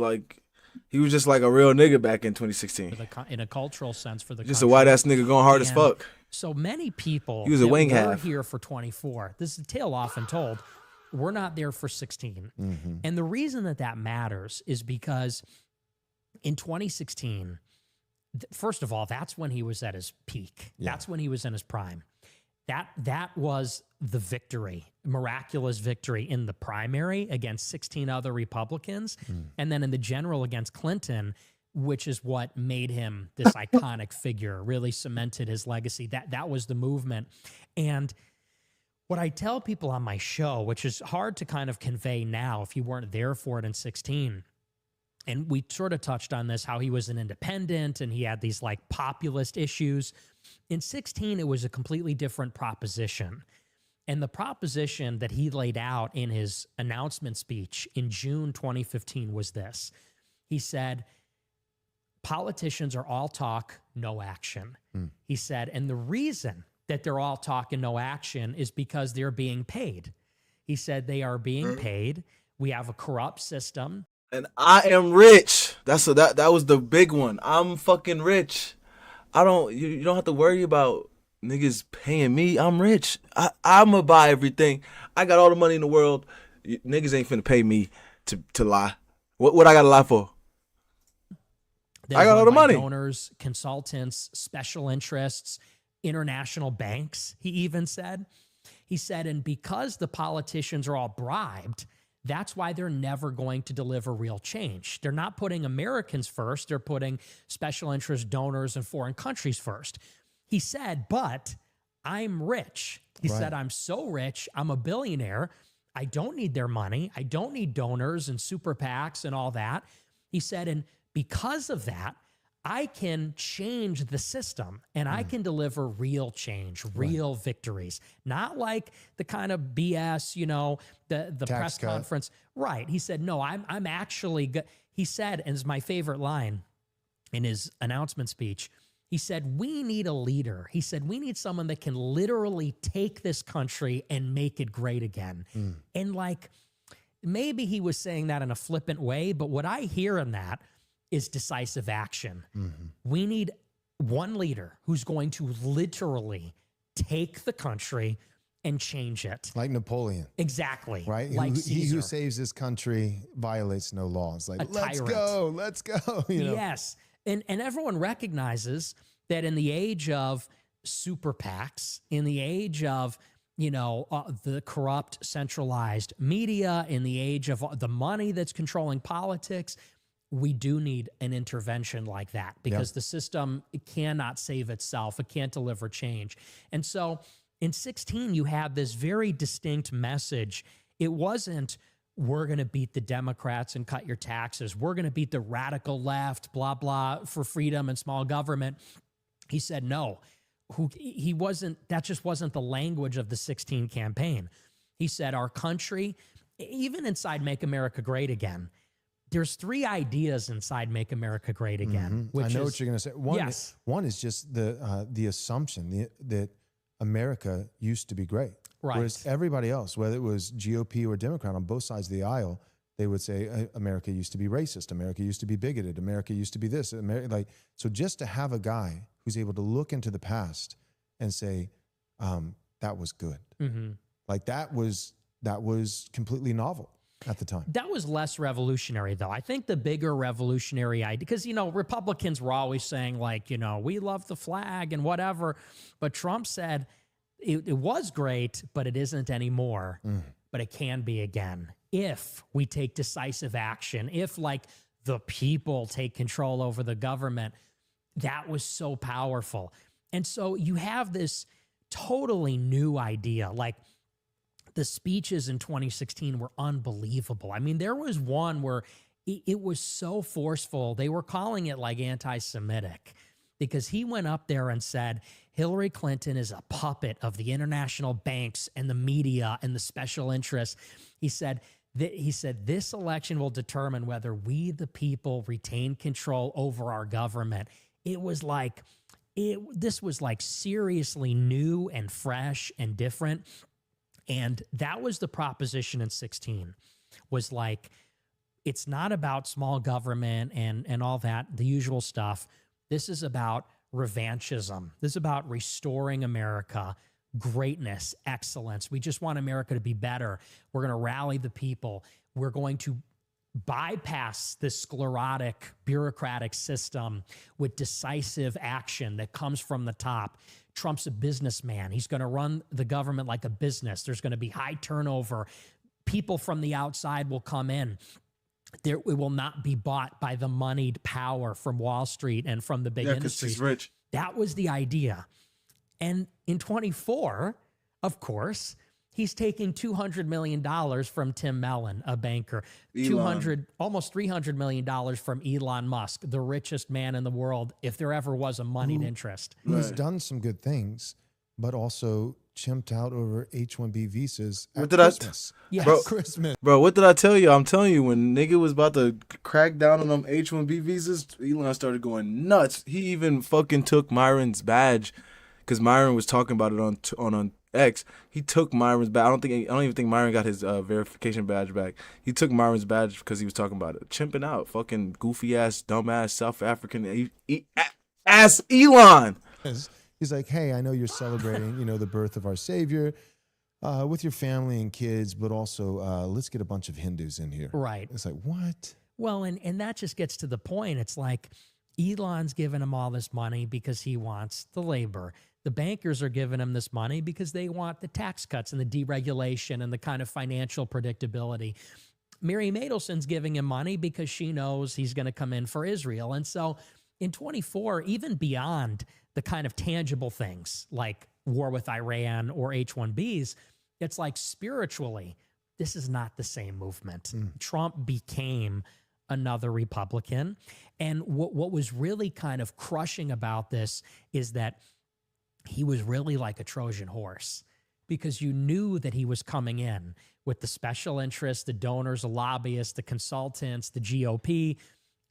just like a real nigga back in 2016. In a cultural sense for the Just country. a white ass nigga going hard as fuck. So many people He was a that wing were half. here for 24. This is a tale often told. We're not there for 16. Mm-hmm. And the reason that matters is because in 2016, first of all, that's when he was at his peak. Yeah. That's when he was in his prime. That was the victory, miraculous victory in the primary against 16 other Republicans. And then in the general against Clinton, which is what made him this iconic figure, really cemented his legacy. That was the movement. And what I tell people on my show, which is hard to kind of convey now if you weren't there for it in 16, and we sort of touched on this, how he was an independent and he had these like populist issues. In 16, it was a completely different proposition. And the proposition that he laid out in his announcement speech in June 2015 was this. He said, politicians are all talk, no action. He said, and the reason that they're all talk and no action is because they're being paid. He said they are being paid. We have a corrupt system. And I am rich. That was the big one. I'm fucking rich. You don't have to worry about niggas paying me. I'm rich. I'ma buy everything. I got all the money in the world. Niggas ain't finna pay me to lie. What I gotta lie for? I got all the money. Donors, consultants, special interests, international banks, he even said. He said, and because the politicians are all bribed, that's why they're never going to deliver real change. They're not putting Americans first. They're putting special interest donors and foreign countries first. He said, but I'm rich. He said, I'm so rich. I'm a billionaire. I don't need their money. I don't need donors and super PACs and all that. He said, and because of that, I can change the system and I can deliver real change, real victories, not like the kind of BS, the press cut. conference. Right. He said, no, I'm actually good. He said, and it's my favorite line in his announcement speech, he said, we need a leader. He said, we need someone that can literally take this country and make it great again. And like, maybe he was saying that in a flippant way, but what I hear in that is decisive action. We need one leader who's going to literally take the country and change it. Like Napoleon. Exactly. Right? Like He who Caesar. saves his country violates no laws. Like, A let's tyrant. go, let's go. Yes. And everyone recognizes that in the age of super PACs, in the age of, the corrupt centralized media, in the age of the money that's controlling politics, we do need an intervention like that because the system cannot save itself. It can't deliver change. And so in 16, you have this very distinct message. It wasn't, we're going to beat the Democrats and cut your taxes. We're going to beat the radical left, blah, blah, for freedom and small government. He said, no, that just wasn't the language of the 16 campaign. He said, our country, even inside Make America Great Again, there's three ideas inside Make America Great Again. I know what you're going to say. One, Yes. one is just the assumption that America used to be great. Right. Whereas everybody else, whether it was GOP or Democrat on both sides of the aisle, they would say America used to be racist. America used to be bigoted. America used to be this. So just to have a guy who's able to look into the past and say, that was good. Like that was completely novel at the time. That was less revolutionary, though. I think the bigger revolutionary idea, because, Republicans were always saying, like, we love the flag and whatever. But Trump said it was great, but it isn't anymore. But it can be again if we take decisive action, if, like, the people take control over the government. That was so powerful. And so you have this totally new idea. Like the speeches in 2016 were unbelievable. I mean, there was one where it was so forceful. They were calling it like anti-Semitic because he went up there and said, Hillary Clinton is a puppet of the international banks and the media and the special interests. He said, this election will determine whether we, the people, retain control over our government. It was like, this was like seriously new and fresh and different. And that was the proposition in 16, was like, it's not about small government and all that, the usual stuff. This is about revanchism. This is about restoring America, greatness, excellence. We just want America to be better. We're going to rally the people. We're going to bypass this sclerotic, bureaucratic system with decisive action that comes from the top. Trump's a businessman. He's going to run the government like a business. There's going to be high turnover. People from the outside will come in. It will not be bought by the moneyed power from Wall Street and from the big industries. He's rich. That was the idea. And in 24, of course, he's taking $200 million from Tim Mellon, a banker, almost $300 million from Elon Musk, the richest man in the world, if there ever was a moneyed interest. He's done some good things, but also chimped out over H-1B visas at Christmas. Christmas. Bro, what did I tell you? I'm telling you, when nigga was about to crack down on them H-1B visas, Elon started going nuts. He even fucking took Myron's badge, because Myron was talking about it on X. He took Myron's badge. I don't even think Myron got his verification badge back. He took Myron's badge because he was talking about it. Chimping out, fucking goofy ass, dumb ass, South African ass Elon. He's like, hey, I know you're celebrating, the birth of our Savior with your family and kids, but also let's get a bunch of Hindus in here. Right. It's like, what? Well, and that just gets to the point. It's like Elon's giving him all this money because he wants the labor. The bankers are giving him this money because they want the tax cuts and the deregulation and the kind of financial predictability. Mary Madelson's giving him money because she knows he's going to come in for Israel. And so in 24, even beyond the kind of tangible things like war with Iran or H-1Bs, it's like spiritually, this is not the same movement. Trump became another Republican. And what was really kind of crushing about this is that he was really like a Trojan horse, because you knew that he was coming in with the special interests, the donors, the lobbyists, the consultants, the GOP,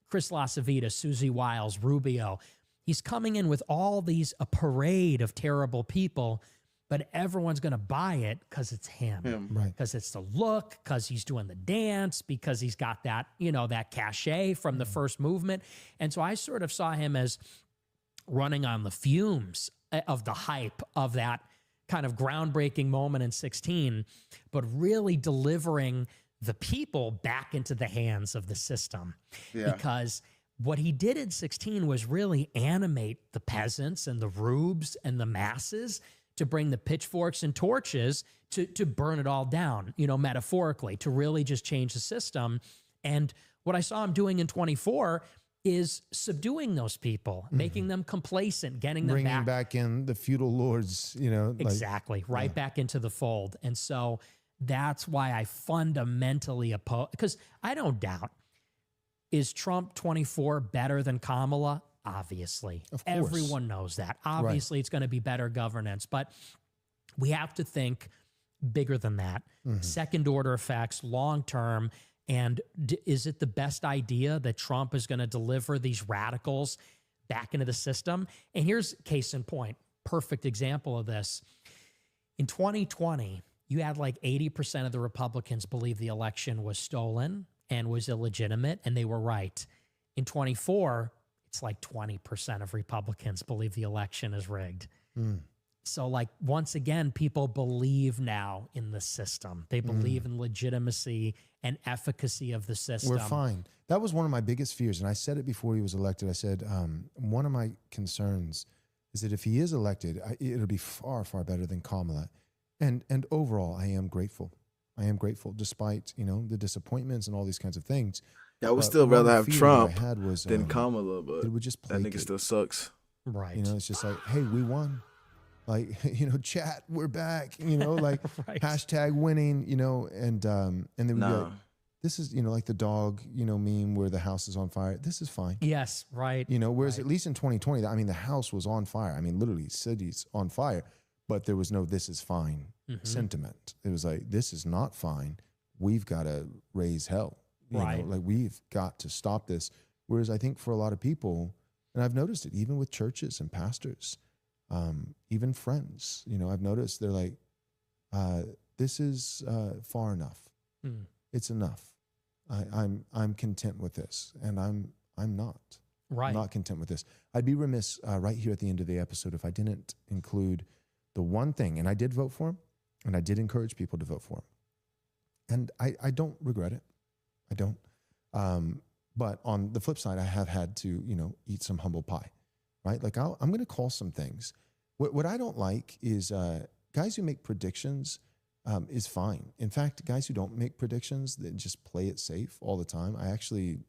Chris LaCivita, Susie Wiles, Rubio. He's coming in with all these, a parade of terrible people, but everyone's going to buy it because it's him. Right. Because it's the look, because he's doing the dance, because he's got that, that cachet from the first movement. And so I sort of saw him as running on the fumes of the hype of that kind of groundbreaking moment in 16, but really delivering the people back into the hands of the system. Yeah. Because what he did in 16 was really animate the peasants and the rubes and the masses to bring the pitchforks and torches to burn it all down, metaphorically, to really just change the system. And what I saw him doing in 24 is subduing those people, making them complacent, getting them bringing back in the feudal lords, Exactly, back into the fold. And so that's why I fundamentally oppose, because I don't doubt, is Trump 24 better than Kamala? Obviously. Of course. Everyone knows that. Obviously, It's going to be better governance, but we have to think bigger than that. Second order effects, long term. And is it the best idea that Trump is going to deliver these radicals back into the system? And here's case in point, perfect example of this. In 2020, you had like 80% of the Republicans believe the election was stolen and was illegitimate, and they were right. In 24, it's like 20% of Republicans believe the election is rigged. So like, once again, people believe now in the system. They believe in legitimacy and efficacy of the system. We're fine. That was one of my biggest fears. And I said it before he was elected. I said, one of my concerns is that if he is elected, it'll be far, far better than Kamala. And overall, I am grateful. I am grateful, despite, the disappointments and all these kinds of things. Yeah, I would still rather have Trump than Kamala, but it would just that nigga placate. still sucks. Right. You know, it's just like, hey, we won. Like, you know, chat, we're back. You know, like Right. hashtag winning. You know, and then we'd be No. like, this is, you know, like the dog, you know, meme where the house is on fire. This is fine. Yes. Right. You know, whereas Right. at least in 2020, I mean, the house was on fire. I mean, literally, cities on fire, but there was no "this is fine" sentiment. It was like, this is not fine. We've got to raise hell. You know, Right. like we've got to stop this. Whereas I think for a lot of people, and I've noticed it even with churches and pastors, even friends, you know, I've noticed they're like, this is far enough. Mm. It's enough. I'm content with this, and I'm not. Right. I'm not content with this. I'd be remiss right here at the end of the episode if I didn't include the one thing, and I did vote for him, and I did encourage people to vote for him. And I don't regret it. I don't. But on the flip side, I have had to, you know, eat some humble pie, right? Like I'm going to call some things. What I don't like is guys who make predictions is fine. In fact, guys who don't make predictions that just play it safe all the time, I actually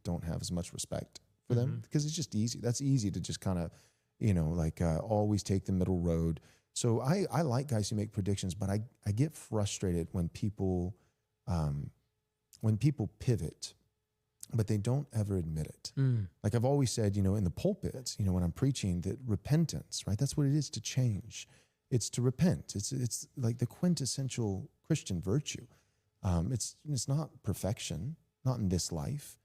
don't have as much respect for them because it's just easy. That's easy to just kind of, you know, like always take the middle road. So I like guys who make predictions, but I get frustrated when people pivot, but they don't ever admit it. Like I've always said, you know, in the pulpit, you know, when I'm preaching, that repentance, right? That's what it is, to change. It's to repent. It's like the quintessential Christian virtue. It's not perfection, not in this life.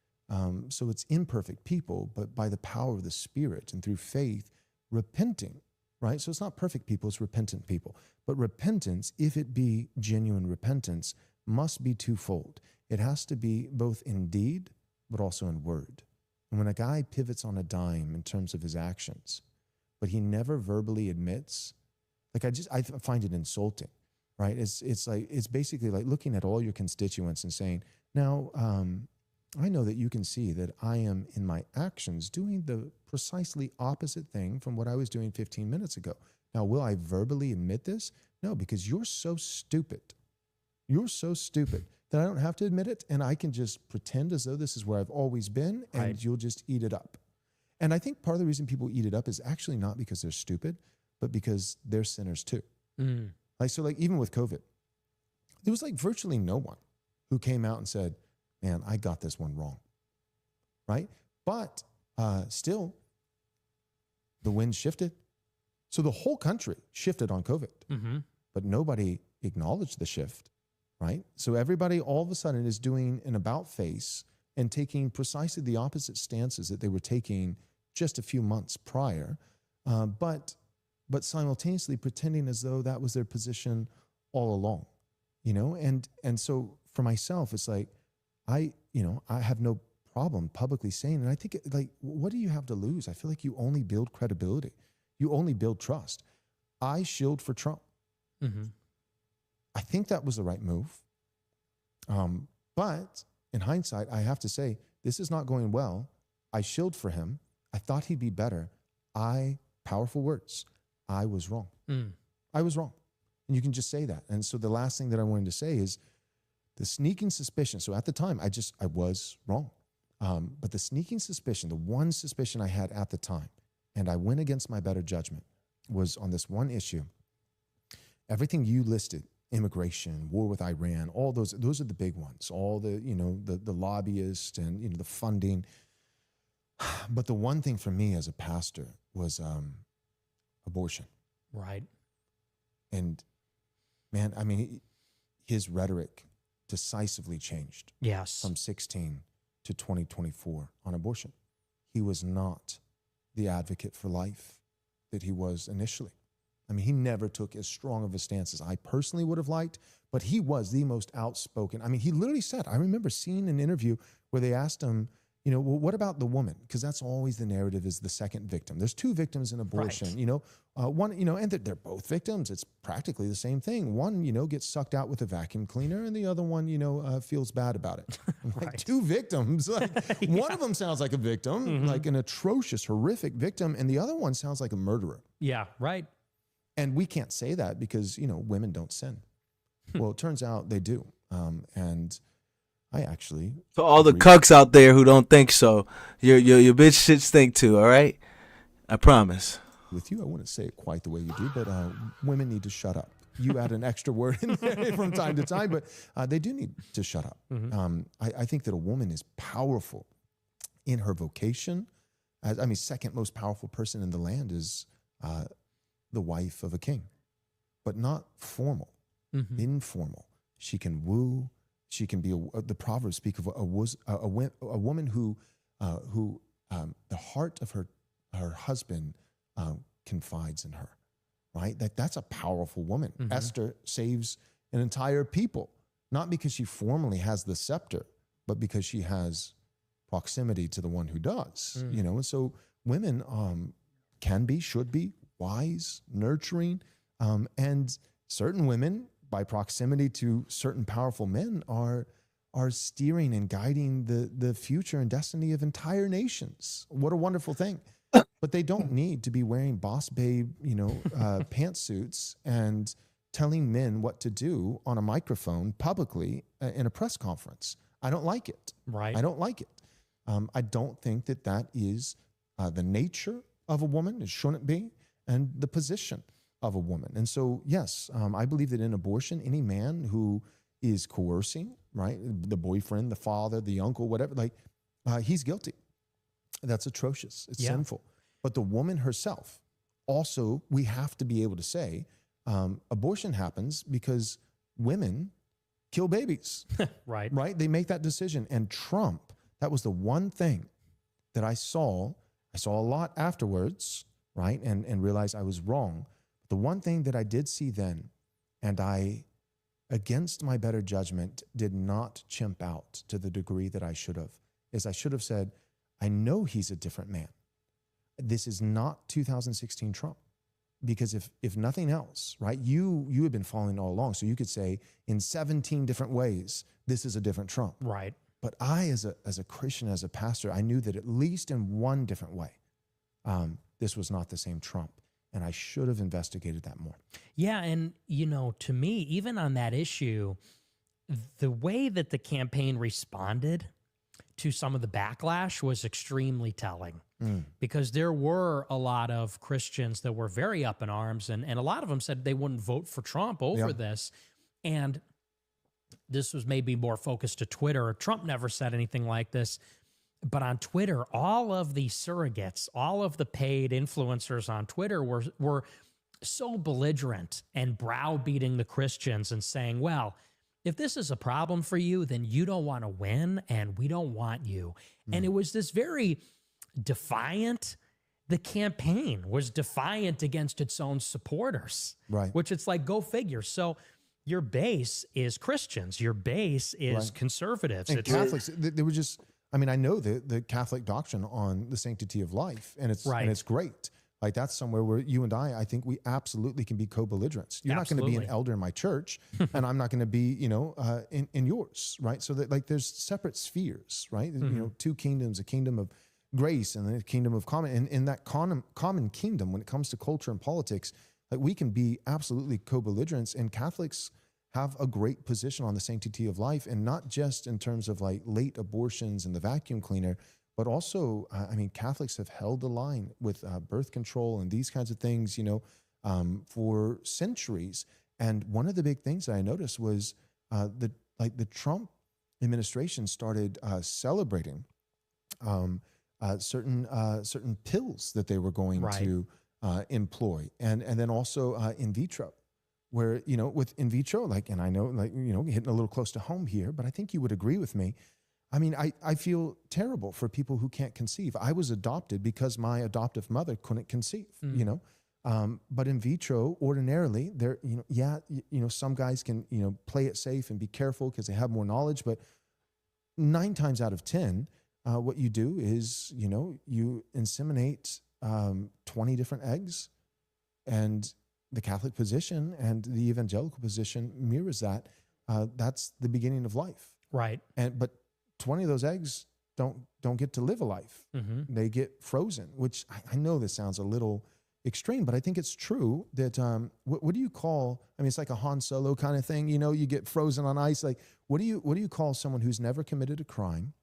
So it's imperfect people, but by the power of the Spirit and through faith, repenting, right? So it's not perfect people, it's repentant people. But repentance, if it be genuine repentance, must be twofold. It has to be both in deed, but also in word. And when a guy pivots on a dime in terms of his actions, but he never verbally admits, like I find it insulting, right? It's basically like looking at all your constituents and saying, now, I know that you can see that I am in my actions doing the precisely opposite thing from what I was doing 15 minutes ago. Now, will I verbally admit this? No, because you're so stupid. You're so stupid that I don't have to admit it, and I can just pretend as though this is where I've always been, and Right. you'll just eat it up. And I think part of the reason people eat it up is actually not because they're stupid, but because they're sinners too. Like even with COVID, there was like virtually no one who came out and said, man, I got this one wrong, right? But still, the wind shifted. So the whole country shifted on COVID, but nobody acknowledged the shift, right? So everybody all of a sudden is doing an about face and taking precisely the opposite stances that they were taking just a few months prior, but simultaneously pretending as though that was their position all along, you know? And so for myself, it's like, I have no problem publicly saying, and I think like, what do you have to lose? I feel like you only build credibility. You only build trust. I shielded for Trump. I think that was the right move. But in hindsight, I have to say, this is not going well. I shielded for him. I thought he'd be better. Powerful words. I was wrong. I was wrong. And you can just say that. And so the last thing that I wanted to say is, the sneaking suspicion. So at the time, I was wrong. But the sneaking suspicion, the one suspicion I had at the time, and I went against my better judgment, was on this one issue. Everything you listed, immigration, war with Iran, all those are the big ones. All the, you know, the lobbyists and, you know, the funding. But the one thing for me as a pastor was abortion. Right. And man, I mean, his rhetoric decisively changed Yes. from 16 to 2024 on abortion. He was not the advocate for life that he was initially. I mean, he never took as strong of a stance as I personally would have liked, but he was the most outspoken. I mean, he literally said, I remember seeing an interview where they asked him, you know, well, what about the woman? Because that's always the narrative, is the second victim. There's two victims in abortion, Right. you know, one, you know, and they're both victims. It's practically the same thing. One, you know, gets sucked out with a vacuum cleaner, and the other one, you know, feels bad about it. Like Right. two victims. Like one of them sounds like a victim, like an atrocious, horrific victim, and the other one sounds like a murderer. Yeah. Right. And we can't say that because, you know, women don't sin. Well, it turns out they do. And I actually, For all the agree. cucks out there who don't think so, your bitch should think too. All right. I promise. With you, I wouldn't say it quite the way you do, but women need to shut up. You add an extra word in there from time to time, but they do need to shut up. I think that a woman is powerful in her vocation. Second most powerful person in the land is the wife of a king, but not formal, informal. She can woo. She can be. The Proverbs speak of a woman who the heart of her husband confides in her. Right? That's a powerful woman. Esther saves an entire people, not because she formally has the scepter, but because she has proximity to the one who does. And so women should be wise, nurturing, and certain women, by proximity to certain powerful men, are steering and guiding the future and destiny of entire nations. What a wonderful thing. But they don't need to be wearing boss babe, pantsuits and telling men what to do on a microphone publicly in a press conference. I don't like it. Right. I don't like it. I don't think that is the nature of a woman. It shouldn't be, and the position of a woman. And so, yes, I believe that in abortion, any man who is coercing, right, the boyfriend, the father, the uncle, whatever, he's guilty. That's atrocious. It's sinful. But the woman herself, also, we have to be able to say, abortion happens because women kill babies. Right. Right? They make that decision. And Trump, that was the one thing that I saw a lot afterwards, right? And realized I was wrong. The one thing that I did see then, and I, against my better judgment, did not chimp out to the degree that I should have, is I should have said, I know he's a different man. This is not 2016 Trump. Because if nothing else, right, you had been following all along, so you could say in 17 different ways, this is a different Trump. Right. But I, as a Christian, as a pastor, I knew that at least in one different way, this was not the same Trump. And I should have investigated that more. Yeah, and, to me, even on that issue, the way that the campaign responded to some of the backlash was extremely telling. Because there were a lot of Christians that were very up in arms, and a lot of them said they wouldn't vote for Trump over this. And this was maybe more focused to Twitter. Trump never said anything like this. But on Twitter, all of the surrogates, all of the paid influencers on Twitter were so belligerent and browbeating the Christians and saying, well, if this is a problem for you, then you don't want to win and we don't want you. And it was this very defiant. The campaign was defiant against its own supporters, right? Which it's like, go figure. So your base is Christians. Your base is conservatives. And Catholics, they were just, I know the Catholic doctrine on the sanctity of life, and it's great. Like that's somewhere where you and I think we absolutely can be co-belligerents. You're not going to be an elder in my church, and I'm not going to be, in yours, right? So that there's separate spheres, right? Two kingdoms, a kingdom of grace and then a kingdom of common. And in that common kingdom, when it comes to culture and politics, we can be absolutely co-belligerents, and Catholics have a great position on the sanctity of life, and not just in terms of late abortions and the vacuum cleaner, but also, Catholics have held the line with birth control and these kinds of things, for centuries. And one of the big things that I noticed was the Trump administration started celebrating certain pills that they were going to employ, and then also in vitro, where with in vitro, and I know hitting a little close to home here, but I think you would agree with me. I feel terrible for people who can't conceive. I was adopted because my adoptive mother couldn't conceive, but in vitro, ordinarily, there, some guys can, play it safe and be careful because they have more knowledge, but 9 times out of 10, what you do is, you inseminate 20 different eggs, and the Catholic position and the evangelical position mirrors that. That's the beginning of life. Right. But 20 of those eggs don't get to live a life. They get frozen, which I know this sounds a little extreme, but I think it's true that, what do you call, it's like a Han Solo kind of thing, you get frozen on ice. What do you call someone who's never committed a crime,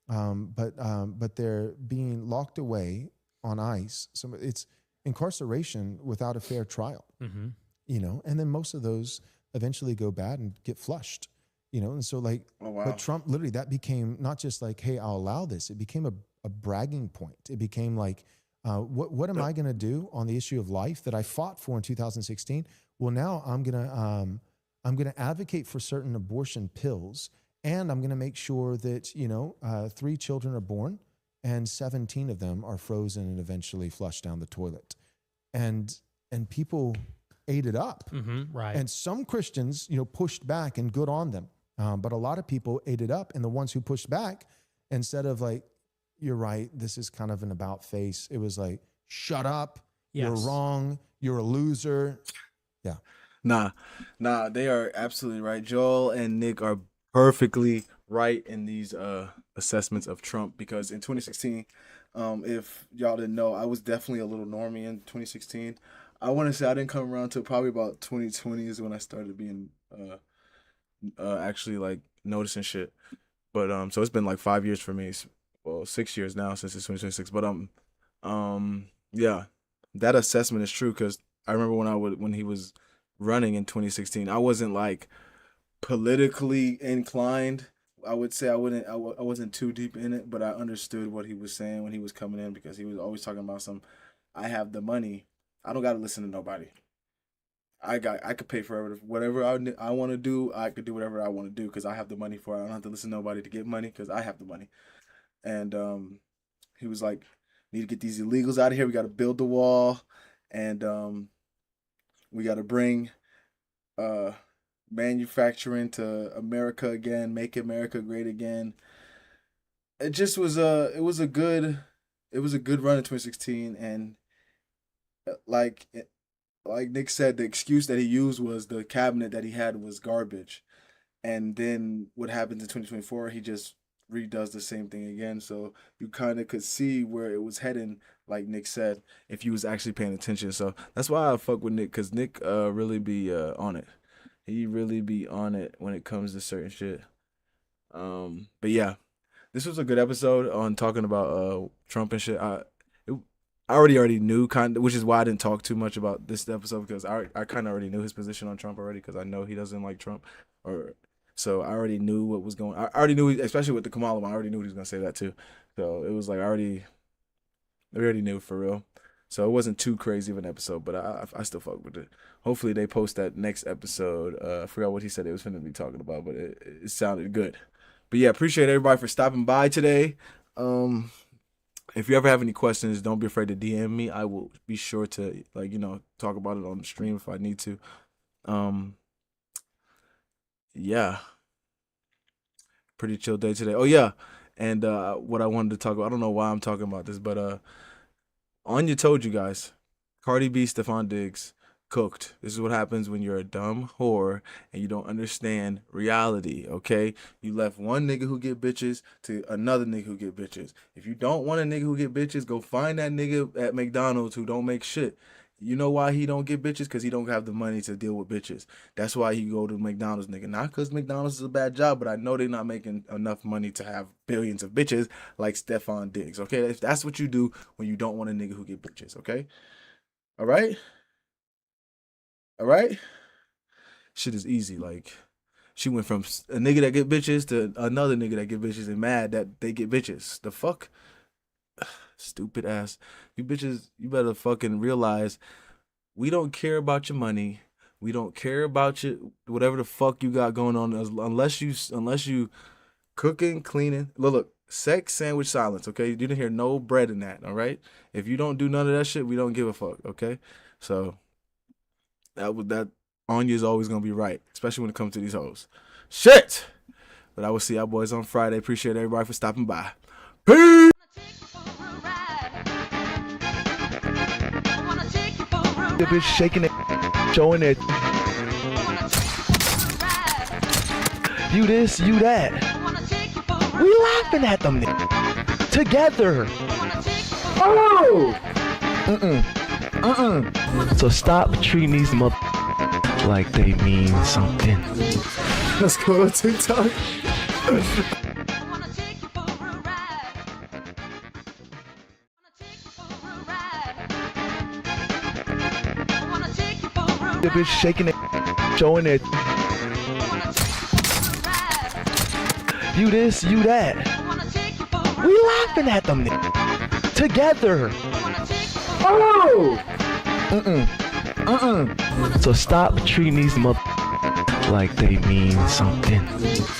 but they're being locked away on ice. So it's incarceration without a fair trial, Mm-hmm. you know, and then most of those eventually go bad and get flushed, you know? And so like, but Trump literally, that became not just like, hey, I'll allow this. It became a bragging point. It became like, what am I going to do on the issue of life that I fought for in 2016? Well, now I'm going to advocate for certain abortion pills, and I'm going to make sure that, you know, 3 children are born and 17 of them are frozen and eventually flushed down the toilet. And people ate it up. Mm-hmm. Right. And some Christians, you know, pushed back, and good on them. But a lot of people ate it up. And the ones who pushed back, instead of like, you're right, this is kind of an about face, it was like, shut up, you're wrong, you're a loser. Yeah. Nah, they are absolutely right. Joel and Nick are perfectly right in these assessments of Trump, because in 2016, if y'all didn't know, I was definitely a little normie in 2016. I want to say I didn't come around till probably about 2020 is when I started being actually like noticing shit. But so it's been like 5 years for me. Well, 6 years now since it's 2026. But yeah, that assessment is true, because I remember when he was running in 2016, I wasn't like politically inclined. I would say I wasn't too deep in it, but I understood what he was saying when he was coming in, because he was always talking about I have the money. I don't got to listen to nobody. I could pay for whatever I want to do. I could do whatever I want to do because I have the money for it. I don't have to listen to nobody to get money because I have the money. And he was like, need to get these illegals out of here. We got to build the wall, and we got to bring manufacturing to America again, make America great again. It just was a good run in 2016, and like Nick said, the excuse that he used was the cabinet that he had was garbage. And then what happens in 2024, he just redoes the same thing again. So you kind of could see where it was heading, like Nick said, if you was actually paying attention. So that's why I fuck with Nick, because Nick really be on it. He really be on it when it comes to certain shit. But yeah, this was a good episode on talking about Trump and shit. I already knew, kind of, which is why I didn't talk too much about this episode, because I kind of already knew his position on Trump already, because I know he doesn't like Trump, so I already knew what was going. I already knew, especially with the Kamala one, I already knew he was gonna say that too. So it was like we already knew for real. So it wasn't too crazy of an episode, but I still fuck with it. Hopefully they post that next episode. I forgot what he said it was finna be talking about, but it sounded good. But yeah, appreciate everybody for stopping by today. If you ever have any questions, don't be afraid to DM me. I will be sure to talk about it on the stream if I need to. Yeah. Pretty chill day today. Oh yeah. And what I wanted to talk about, I don't know why I'm talking about this, but Anya told you guys, Cardi B, Stephon Diggs, cooked. This is what happens when you're a dumb whore and you don't understand reality, okay? You left one nigga who get bitches to another nigga who get bitches. If you don't want a nigga who get bitches, go find that nigga at McDonald's who don't make shit. You know why he don't get bitches? Because he don't have the money to deal with bitches. That's why he go to McDonald's, nigga. Not because McDonald's is a bad job, but I know they're not making enough money to have billions of bitches like Stephon Diggs, okay? That's what you do when you don't want a nigga who get bitches, okay? All right? All right? Shit is easy. Like, she went from a nigga that get bitches to another nigga that get bitches and mad that they get bitches. The fuck? Stupid ass. You bitches, you better fucking realize we don't care about your money. We don't care about you, whatever the fuck you got going on, unless you cooking, cleaning. Look, sex, sandwich, silence, okay? You didn't hear no bread in that, all right? If you don't do none of that shit, we don't give a fuck, okay? So that Anya's always gonna be right, especially when it comes to these hoes. Shit! But I will see y'all boys on Friday. Appreciate everybody for stopping by. Peace! The bitch shaking it, showing it. You this, you that. We laughing at them together. Oh! So stop treating these mother like they mean something. Let's go to TikTok. The bitch shaking it, showing it. You this, you that. We laughing at them together. Oh! So stop treating these like they mean something.